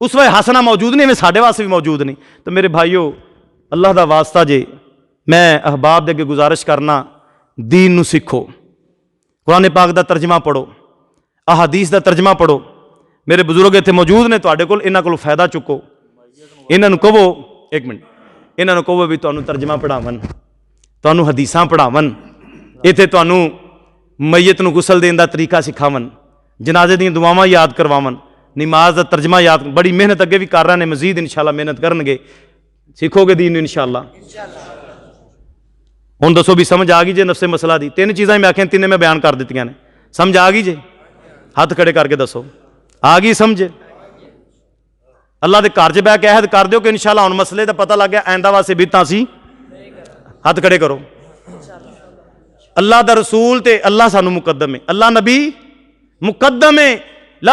ਉਸਵੇ ਹਸਨਾ ਮੌਜੂਦ ਨਹੀਂ, ਐਵੇਂ ਸਾਡੇ ਵਾਸਤੇ ਵੀ ਮੌਜੂਦ ਨਹੀਂ। ਤਾਂ ਮੇਰੇ ਭਾਈਓ, ਅੱਲਾਹ ਦਾ ਵਾਸਤਾ ਜੇ, ਮੈਂ ਅਹਿਬਾਬ ਦੇ ਅੱਗੇ ਗੁਜ਼ਾਰਿਸ਼ ਕਰਨਾ, ਦੀਨ ਨੂੰ ਸਿੱਖੋ, ਕੁਰਾਨ ਪਾਕ ਦਾ ਤਰਜਮਾ ਪੜ੍ਹੋ, ਅਹਾਦੀਸ ਦਾ ਤਰਜਮਾ ਪੜ੍ਹੋ। ਮੇਰੇ ਬਜ਼ੁਰਗ ਇੱਥੇ ਮੌਜੂਦ ਨੇ ਤੁਹਾਡੇ ਕੋਲ, ਇਹਨਾਂ ਕੋਲ ਫਾਇਦਾ ਚੁੱਕੋ। ਇਹਨਾਂ ਨੂੰ ਕਹੋ, ਇੱਕ ਮਿੰਟ, ਇਹਨਾਂ ਨੂੰ ਕਹੋ ਵੀ ਤੁਹਾਨੂੰ ਤਰਜਮਾ ਪੜ੍ਹਾਵਣ, ਤੁਹਾਨੂੰ ਹਦੀਸਾਂ ਪੜ੍ਹਾਵਣ, ਇੱਥੇ ਤੁਹਾਨੂੰ ਮਈਤ ਨੂੰ ਗੁਸਲ ਦੇਣ ਦਾ ਤਰੀਕਾ ਸਿਖਾਵਣ, ਜਨਾਜ਼ੇ ਦੀਆਂ ਦੁਆਵਾਂ ਯਾਦ ਕਰਵਾਵਣ, ਨਮਾਜ਼ ਦਾ ਤਰਜਮਾ ਯਾਦ। ਬੜੀ ਮਿਹਨਤ ਅੱਗੇ ਵੀ ਕਰ ਰਹੇ ਨੇ, ਮਜ਼ੀਦ ਇਨਸ਼ਾਅੱਲਾ ਮਿਹਨਤ ਕਰਨਗੇ, ਸਿੱਖੋਗੇ ਦੀਨ ਨੂੰ ਇਨਸ਼ਾਅੱਲਾ। ਹੁਣ ਦੱਸੋ ਵੀ ਸਮਝ ਆ ਗਈ ਜੇ ਨਫਸੇ ਮਸਲਾ ਦੀ? ਤਿੰਨ ਚੀਜ਼ਾਂ ਮੈਂ ਆਖਿਆ, ਤਿੰਨੇ ਮੈਂ ਬਿਆਨ ਕਰ ਦਿੱਤੀਆਂ ਨੇ, ਸਮਝ ਆ ਗਈ ਜੇ? ਹੱਥ ਖੜੇ ਕਰਕੇ ਦੱਸੋ, ਆ ਗਈ ਸਮਝ? ਅੱਲਾਹ ਦੇ ਘਰ 'ਚ ਬਹਿ ਕੇ ਅਹਿਦ ਕਰ ਦਿਓ ਕਿ ਇਨਸ਼ਾਅੱਲਾ ਹੁਣ ਮਸਲੇ ਦਾ ਪਤਾ ਲੱਗ ਗਿਆ, ਆਇੰਦਾ ਵਾਸਤੇ ਬਿੱਤਾਂ ਸੀ। ਹੱਥ ਖੜੇ ਕਰੋ। ਅੱਲਾਹ ਦਾ ਰਸੂਲ ਤੇ ਅੱਲਾਹ ਸਾਨੂੰ ਮੁਕੱਦਮ ਹੈ, ਅੱਲਾਹ ਨਬੀ ਮੁਕੱਦਮ ਹੈ। ਲਾ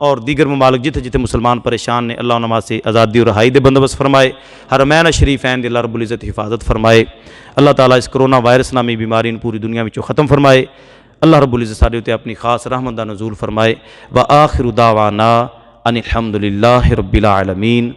اور دیگر ممالک جتھے جتھے مسلمان پریشان نے اللہ انہاں سے آزادی اور رہائی دے بندوبست فرمائے، حرمین شریفین دی اللہ رب العزت حفاظت فرمائے، اللہ تعالیٰ اس کرونا وائرس نامی بیماری پوری دنیا میں ختم فرمائے، اللہ رب العزت سارے اتے اپنی خاص رحمت دا نزول فرمائے۔ وآخر دعوانا ان الحمد للہ رب العالمین۔